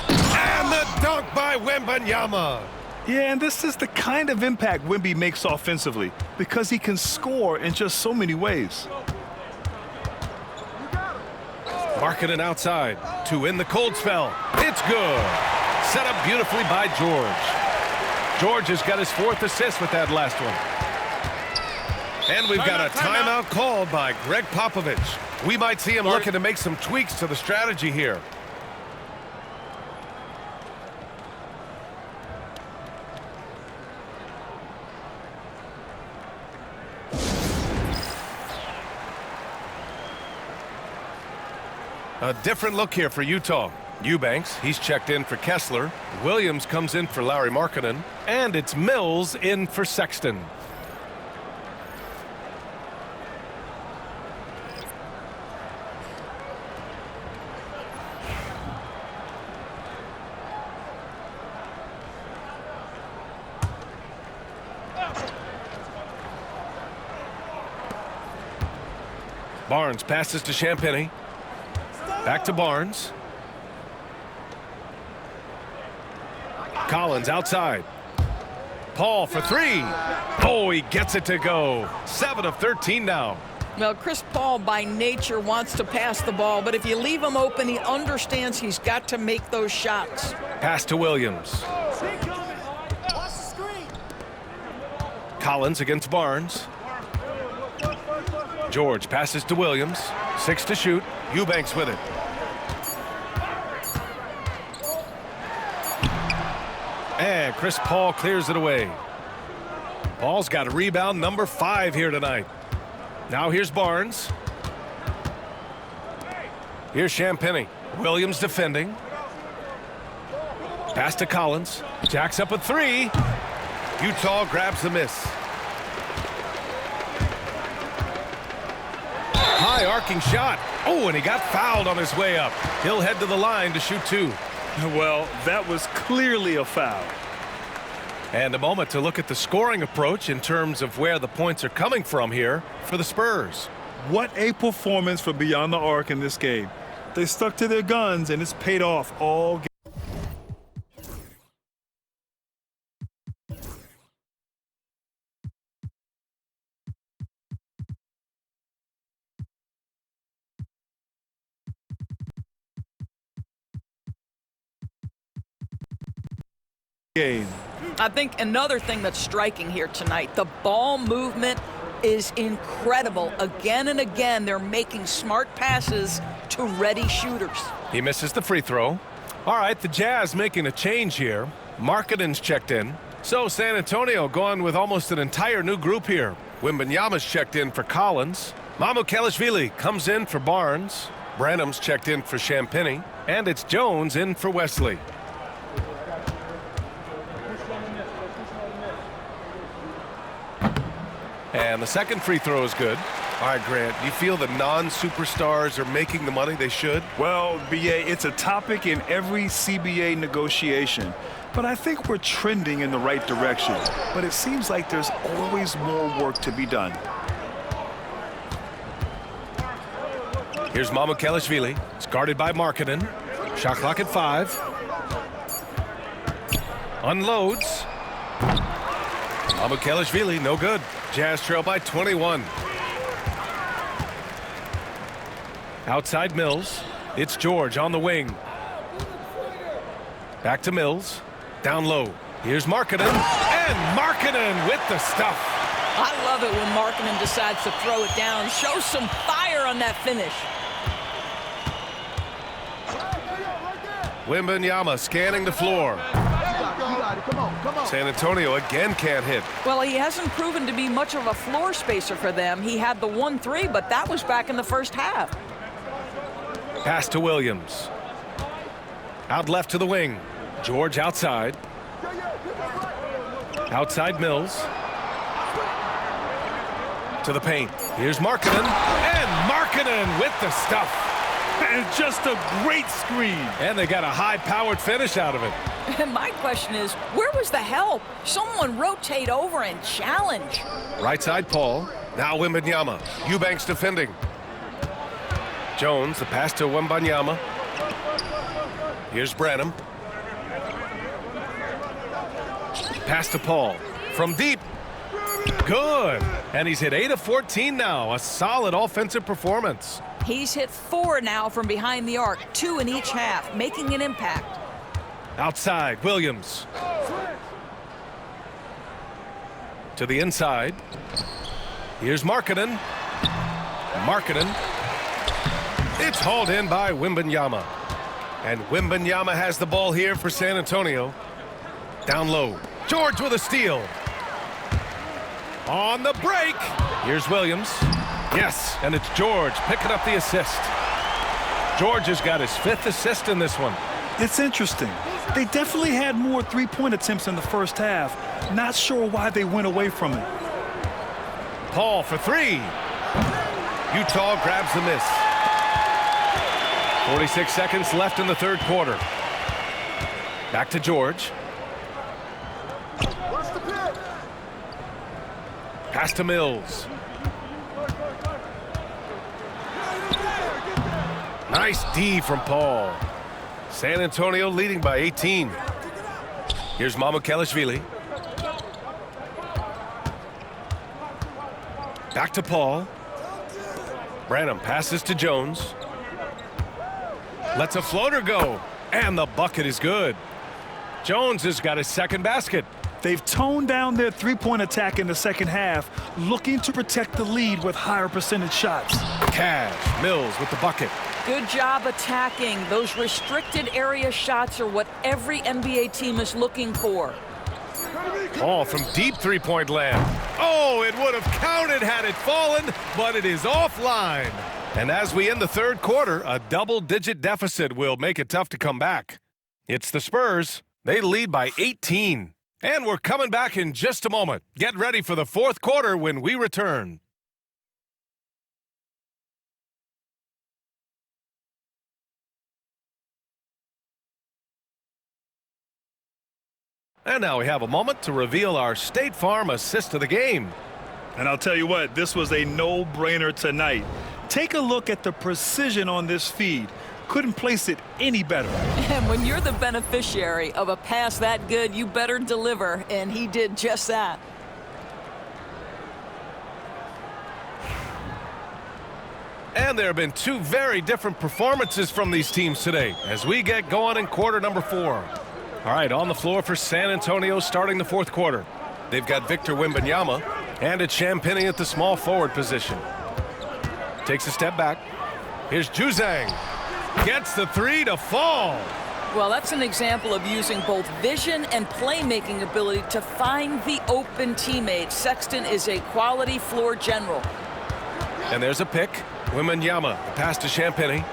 And the dunk by Wembanyama. Yeah, and this is the kind of impact Wemby makes offensively because he can score in just so many ways. Markkanen outside to end the cold spell. It's good. Set up beautifully by George. George has got his 4th assist with that last one. And we've got a timeout called by Gregg Popovich. We might see him looking to make some tweaks to the strategy here. A different look here for Utah. Eubanks, he's checked in for Kessler. Williams comes in for Lauri Markkanen. And it's Mills in for Sexton. Barnes passes to Champagnie. Back to Barnes. Collins outside. Paul for three. Oh, he gets it to go. 7 of 13 now. Well, Chris Paul by nature wants to pass the ball, but if you leave him open, he understands he's got to make those shots. Pass to Williams. Collins against Barnes. George passes to Williams. 6 to shoot. Eubanks with it. And Chris Paul clears it away. Paul's got a rebound number 5 here tonight. Now here's Barnes. Here's Champagnie. Williams defending. Pass to Collins. Jacks up a 3. Utah grabs the miss. High arcing shot. Oh, and he got fouled on his way up. He'll head to the line to shoot 2. Well, that was clearly a foul. And a moment to look at the scoring approach in terms of where the points are coming from here for the Spurs. What a performance for Beyond the Arc in this game. They stuck to their guns, and it's paid off all game. I think another thing that's striking here tonight, the ball movement is incredible. Again and again, they're making smart passes to ready shooters. He misses the free throw. All right, the Jazz making a change here. Markkanen's checked in. So San Antonio going with almost an entire new group here. Wembanyama's checked in for Collins. 𝗵𝘁𝘆𝑚𝑎𝑘𝑒𝑙𝑖shvili comes in for Barnes. Branham's checked in for Champagnie. And it's Jones in for Wesley. And the second free throw is good. All right, Grant, do you feel the non-superstars are making the money they should? Well, B.A., it's a topic in every CBA negotiation. But I think we're trending in the right direction. But it seems like there's always more work to be done. Here's 𝗵𝘁𝘆𝑚𝑎𝑘𝑒𝑙𝑖shvili. It's guarded by Markkanen. Shot clock at 5. Unloads. 𝗵𝘁𝘆𝑚𝑎𝑘𝑒𝑙𝑖shvili, no good. Jazz trail by 21. Outside Mills. It's George on the wing. Back to Mills. Down low. Here's Markkanen. And Markkanen with the stuff. I love it when Markkanen decides to throw it down. Show some fire on that finish. Wembanyama scanning the floor. San Antonio again can't hit. Well, he hasn't proven to be much of a floor spacer for them. He had the 1-3, but that was back in the first half. Pass to Williams. Out left to the wing. George outside. Outside Mills. To the paint. Here's Markkanen. And Markkanen with the stuff. And just a great screen. And they got a high-powered finish out of it. And my question is, where was the help? Someone rotate over and challenge. Right side Paul. Now Wembanyama. Eubanks defending. Jones, the pass to Wembanyama. Here's Branham. Pass to Paul. From deep. Good. And he's hit 8 of 14 now. A solid offensive performance. He's hit 4 now from behind the arc, 2 in each half, making an impact. Outside, Williams. To the inside. Here's Markkanen. Markkanen. It's hauled in by Wembanyama. And Wembanyama has the ball here for San Antonio. Down low. George with a steal. On the break. Here's Williams. Yes, and it's George picking up the assist. George has got his 5th assist in this one. It's interesting. They definitely had more three-point attempts in the first half. Not sure why they went away from it. Paul for 3. Utah grabs the miss. 46 seconds left in the third quarter. Back to George. Pass to Mills. Nice D from Paul. San Antonio leading by 18. Here's 𝗵𝘁𝘁𝗍𝘆. Back to Paul. Branham passes to Jones. Lets a floater go. And the bucket is good. Jones has got his 2nd basket. They've toned down their three-point attack in the second half, looking to protect the lead with higher percentage shots. Cash. Mills with the bucket. Good job attacking. Those restricted area shots are what every NBA team is looking for. Paul from deep three-point land. Oh, it would have counted had it fallen, but it is offline. And as we end the third quarter, a double-digit deficit will make it tough to come back. It's the Spurs. They lead by 18. And we're coming back in just a moment. Get ready for the fourth quarter when we return. And now we have a moment to reveal our State Farm assist of the game. And I'll tell you what, this was a no-brainer tonight. Take a look at the precision on this feed. Couldn't place it any better. And when you're the beneficiary of a pass that good, you better deliver, and he did just that. And there have been 2 very different performances from these teams today as we get going in quarter number 4. All right, on the floor for San Antonio starting the fourth quarter. They've got Victor Wembanyama and it's Champagnie at the small forward position. Takes a step back. Here's Juzang. Gets the 3 to fall. Well, that's an example of using both vision and playmaking ability to find the open teammate. Sexton is a quality floor general. And there's a pick. Wembanyama, the pass to Champagnie.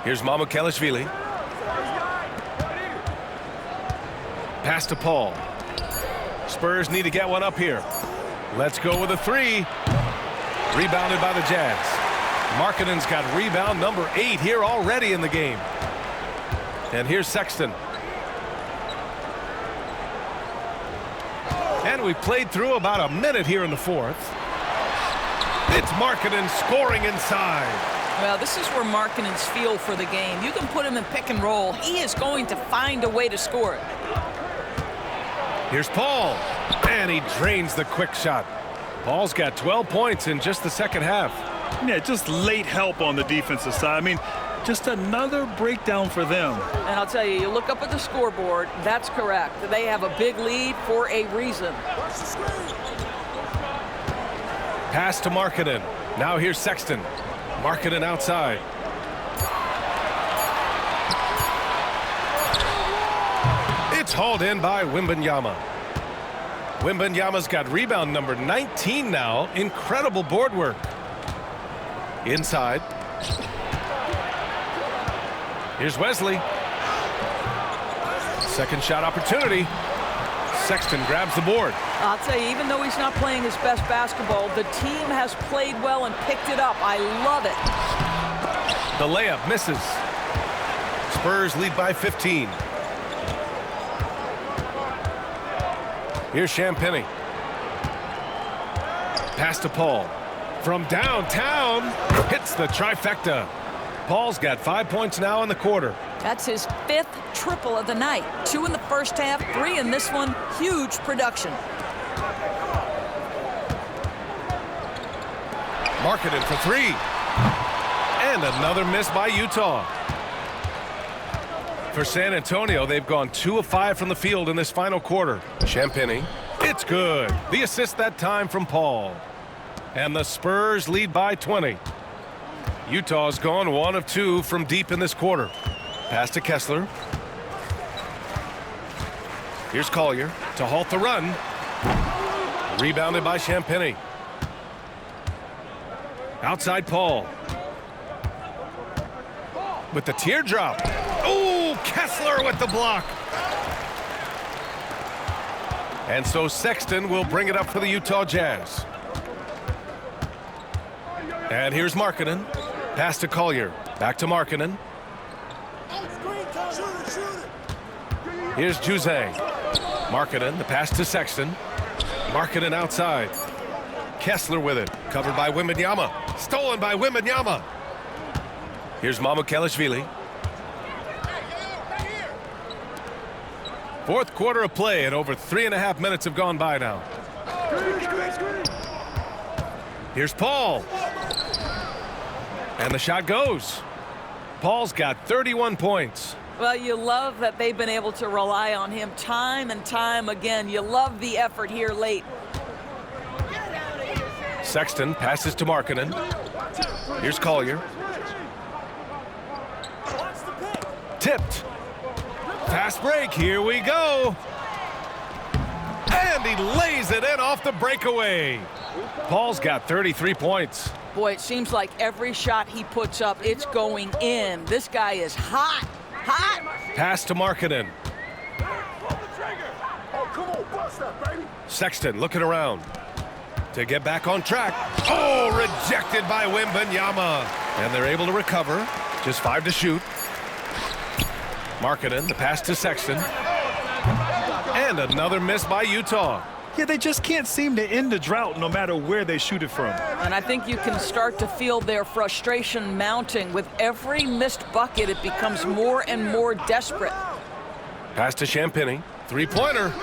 Here's 𝗵𝘁𝘁𝘁𝗍𝘆. Pass to Paul. Spurs need to get one up here. Let's go with a 3. Rebounded by the Jazz. Markkanen's got rebound number 8 here already in the game. And here's Sexton. And we played through about a minute here in the fourth. It's Markkanen scoring inside. Well, this is where Markkanen's feel for the game. You can put him in pick and roll. He is going to find a way to score it. Here's Paul. And he drains the quick shot. Paul's got 12 points in just the second half. Yeah, just late help on the defensive side. I mean, just another breakdown for them. And I'll tell you, you look up at the scoreboard, that's correct. They have a big lead for a reason. Pass to Markkanen. Now here's Sexton. Markkanen outside. It's hauled in by Wembanyama. Wembanyama's got rebound number 19 now. Incredible board work. Inside. Here's Wesley. Second shot opportunity. Sexton grabs the board. I'll tell you, even though he's not playing his best basketball, the team has played well and picked it up. I love it. The layup misses. Spurs lead by 15. Here's Champagnie. Pass to Paul. From downtown, hits the trifecta. Paul's got 5 points now in the quarter. That's his 5th triple of the night. 2 in the first half, 3 in this one. Huge production. Markkanen for 3. And another miss by Utah. For San Antonio, they've gone 2 of 5 from the field in this final quarter. Champagnie, it's good. The assist that time from Paul. And the Spurs lead by 20. Utah's gone 1 of 2 from deep in this quarter. Pass to Kessler. Here's Collier to halt the run. Rebounded by Champagnie. Outside Paul. with the teardrop. Oh, 𝗍𝘕 with the block. And so Sexton will bring it up for the Utah Jazz. And here's Markkanen. Pass to Collier. Back to Markkanen. Here's 𝙤𝙘. Markkanen, the pass to Sexton. Markkanen outside. 𝗍𝘕 with it. Covered by Wembanyama. Stolen by Wembanyama. Here's 𝗵𝘁𝘁𝗄𝐿. Fourth quarter of play, and over 3.5 minutes have gone by now. Here's Paul. And the shot goes. Paul's got 31 points. Well, you love that they've been able to rely on him time and time again. You love the effort here late. Sexton passes to Markkanen. Here's Collier. Tipped. Fast break, here we go. And he lays it in off the breakaway. Paul's got 33 points. Boy, it seems like every shot he puts up, it's going in. This guy is hot. Hot. Pass to Markkanen. Oh, come on, bust that, baby. Sexton looking around to get back on track. Oh, rejected by Wembanyama. And they're able to recover. Just 5 to shoot. Markkanen, the pass to Sexton. And another miss by Utah. Yeah, they just can't seem to end the drought no matter where they shoot it from. And I think you can start to feel their frustration mounting. With every missed bucket, it becomes more and more desperate. Pass to Champagnie. Three-pointer.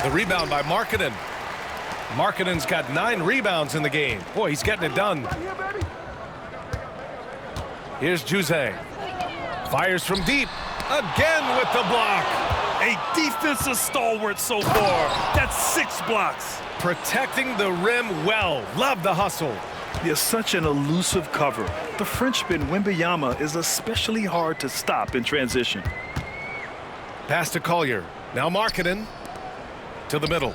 The rebound by Markkanen. Markkanen's got 9 rebounds in the game. Boy, he's getting it done. Here's 𝙤𝙘. Fires from deep. Again with the block. A defensive stalwart so far. That's 6 blocks. Protecting the rim well. Love the hustle. You're such an elusive cover. The Frenchman Wembanyama is especially hard to stop in transition. Pass to Collier. Now Markkanen to the middle.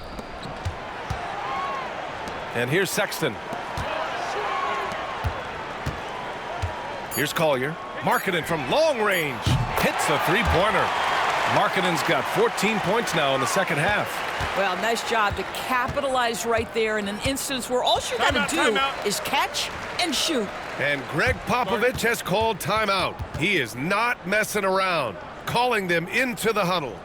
And here's Sexton. Here's Collier. Markkanen from long range. Hits a three-pointer. Markkanen's got 14 points now in the second half. Well, nice job to capitalize right there in an instance where all you got to do is catch and shoot. And Gregg Popovich has called timeout. He is not messing around, calling them into the huddle.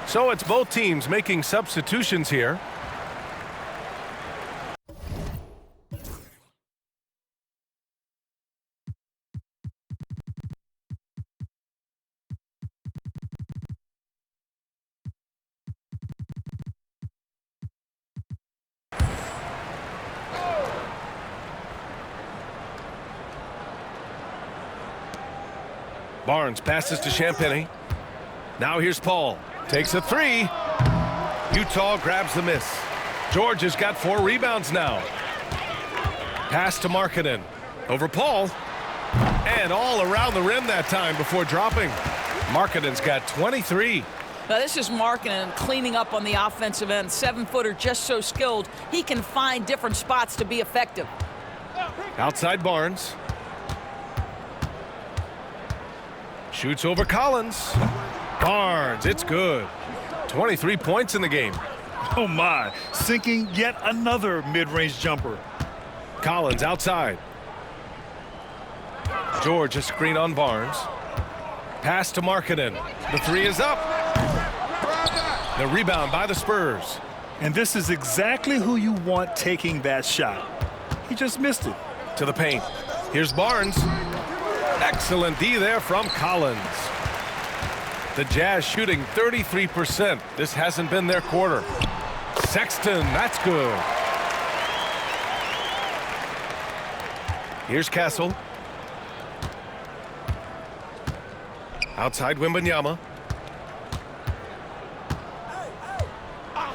So it's both teams making substitutions here. Barnes passes to Champagnie. Now here's Paul. Takes a three. Utah grabs the miss. George has got 4 rebounds now. Pass to Markkanen. Over Paul. And all around the rim that time before dropping. Markkanen's got 23. Now this is Markkanen cleaning up on the offensive end. 7-footer, just so skilled. He can find different spots to be effective. Outside Barnes. Shoots over Collins. Barnes, it's good. 23 points in the game. Oh my, sinking yet another mid-range jumper. Collins outside. George a screen on Barnes. Pass to Markkanen. The 3 is up. The rebound by the Spurs. And this is exactly who you want taking that shot. He just missed it. To the paint. Here's Barnes. Excellent D there from Collins. The Jazz shooting 33%. This hasn't been their quarter. Sexton, that's good. Here's 𝗍𝘕. Outside Wembanyama.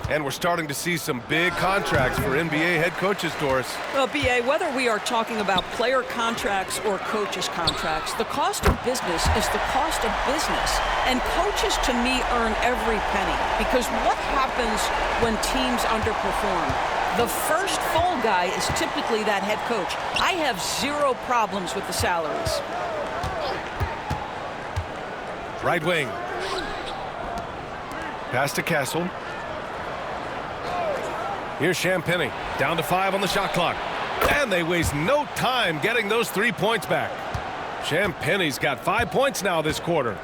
And we're starting to see some big contracts for NBA head coaches, Doris. Well, B.A., whether we are talking about player contracts or coaches' contracts, the cost of business is the cost of business. And coaches, to me, earn every penny. Because what happens when teams underperform? The first fall guy is typically that head coach. I have zero problems with the salaries. Right wing. Pass to Castle. Here's Champagny. Down to 5 on the shot clock. And they waste no time getting those 3 points back. Champagny's got 5 points now this quarter.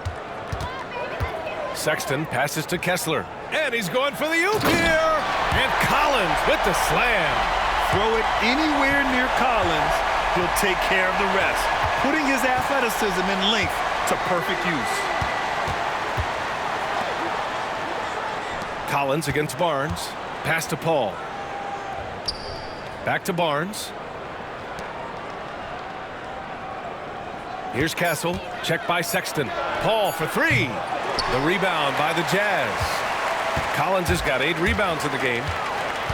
Sexton passes to Kessler. And he's going for the oop here. And Collins with the slam. Throw it anywhere near Collins, he'll take care of the rest, putting his athleticism and length to perfect use. Collins against Barnes. Pass to Paul. Back to Barnes. Here's Castle. Checked by Sexton. Paul for 3. The rebound by the Jazz. Collins has got 8 rebounds in the game.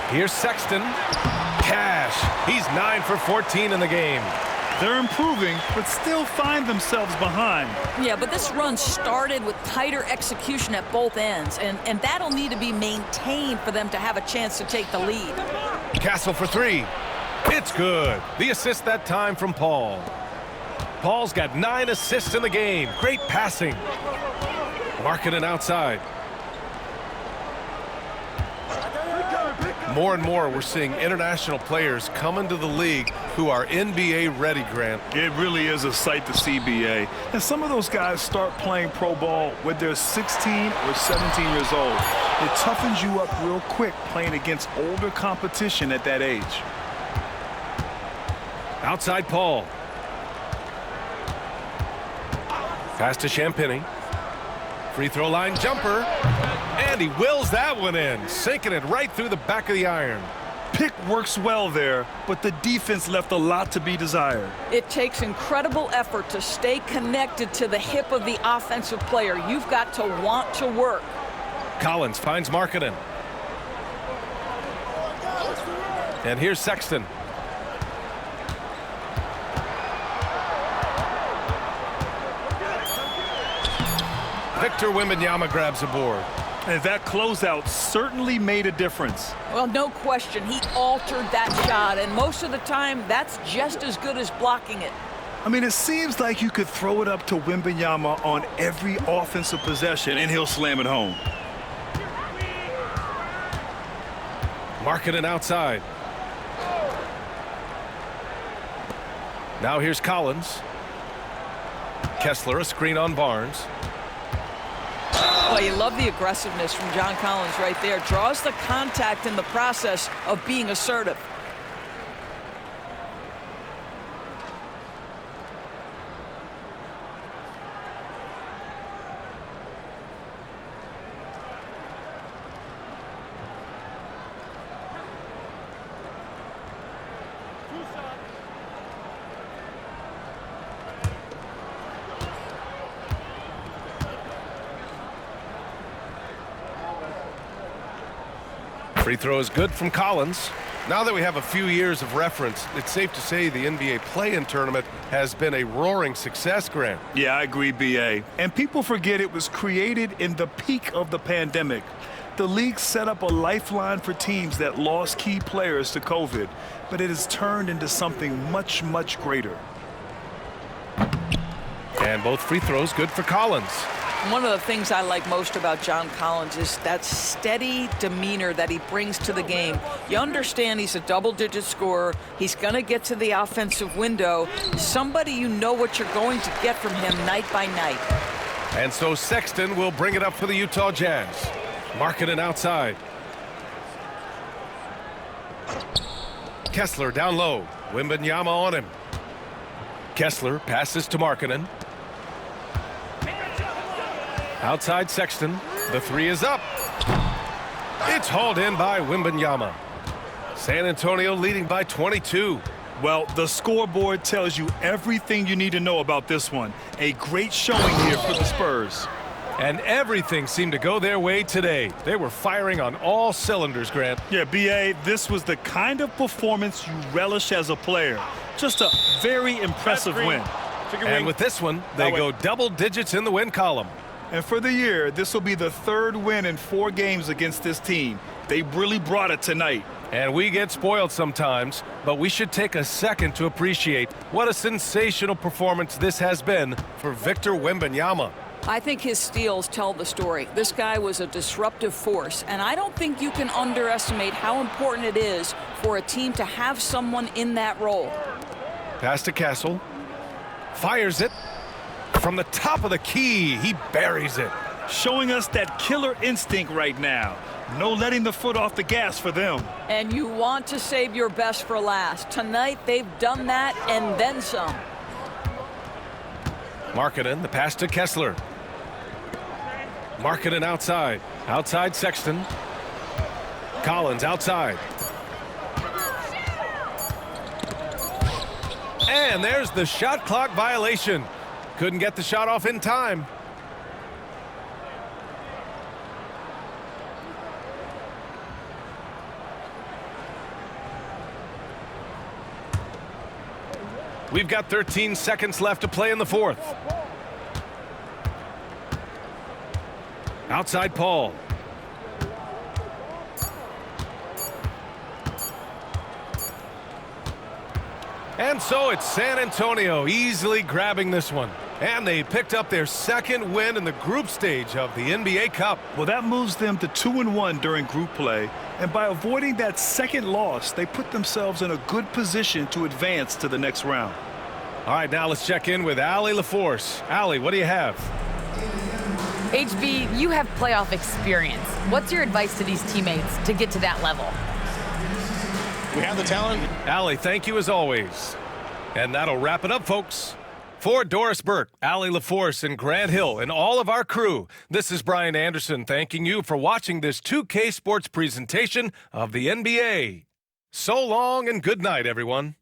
Here's Sexton. Cash. He's 9 for 14 in the game. They're improving, but still find themselves behind. Yeah, but this run started with tighter execution at both ends, and that'll need to be maintained for them to have a chance to take the lead. Castle for 3. It's good. The assist that time from Paul. Paul's got 9 assists in the game. Great passing. Markkanen outside. More and more, we're seeing international players come into the league who are NBA ready, Grant. It really is a sight to see, B.A. And some of those guys start playing pro ball when they're 16 or 17 years old. It toughens you up real quick playing against older competition at that age. Outside Paul. Pass to Champagny. Free throw line jumper. And he wills that one in, sinking it right through the back of the iron. Pick works well there, but the defense left a lot to be desired. It takes incredible effort to stay connected to the hip of the offensive player. You've got to want to work. Collins finds Markkanen. And here's Sexton. Victor Wembanyama grabs a board. And that closeout certainly made a difference. Well, no question. He altered that shot, and most of the time, that's just as good as blocking it. I mean, it seems like you could throw it up to Wembanyama on every offensive possession, and he'll slam it home. Markkanen outside. Now here's Collins. Kessler, a screen on Barnes. Well, you love the aggressiveness from John Collins right there. Draws the contact in the process of being assertive. Free throw is good from Collins. Now that we have a few years of reference, it's safe to say the NBA play-in tournament has been a roaring success, Grant. Yeah, I agree, B.A. And people forget it was created in the peak of the pandemic. The league set up a lifeline for teams that lost key players to COVID, but it has turned into something much, much greater. And both free throws good for Collins. One of the things I like most about John Collins is that steady demeanor that he brings to the game. You understand he's a double-digit scorer. He's going to get to the offensive window. Somebody you know what you're going to get from him night by night. And so Sexton will bring it up for the Utah Jazz. Markkanen outside. Kessler down low. Wembanyama on him. Kessler passes to Markkanen. Outside Sexton. The 3 is up. It's hauled in by Wembanyama. San Antonio leading by 22. Well, the scoreboard tells you everything you need to know about this one. A great showing here for the Spurs. And everything seemed to go their way today. They were firing on all cylinders, Grant. Yeah, B.A., this was the kind of performance you relish as a player. Just a very impressive win. And with this one, they go double digits in the win column. And for the year, this will be the 3rd win in 4 games against this team. They really brought it tonight. And we get spoiled sometimes, but we should take a second to appreciate what a sensational performance this has been for Victor Wembanyama. I think his steals tell the story. This guy was a disruptive force, and I don't think you can underestimate how important it is for a team to have someone in that role. Pass to Castle. Fires it. From the top of the key, he buries it. Showing us that killer instinct right now. No letting the foot off the gas for them. And you want to save your best for last. Tonight, they've done that and then some. Markkanen, the pass to Kessler. Markkanen outside. Outside Sexton. Collins outside. And there's the shot clock violation. Couldn't get the shot off in time. We've got 13 seconds left to play in the 4th. Outside Paul. And so it's San Antonio easily grabbing this one. And they picked up their 2nd win in the group stage of the NBA Cup. Well, that moves them to 2-1 during group play. And by avoiding that 2nd loss, they put themselves in a good position to advance to the next round. All right, now let's check in with Allie LaForce. Allie, what do you have? HB, you have playoff experience. What's your advice to these teammates to get to that level? We have the talent. Allie, thank you as always. And that'll wrap it up, folks. For Doris Burke, Allie LaForce, and Grant Hill, and all of our crew, this is Brian Anderson thanking you for watching this 2K Sports presentation of the NBA. So long and good night, everyone.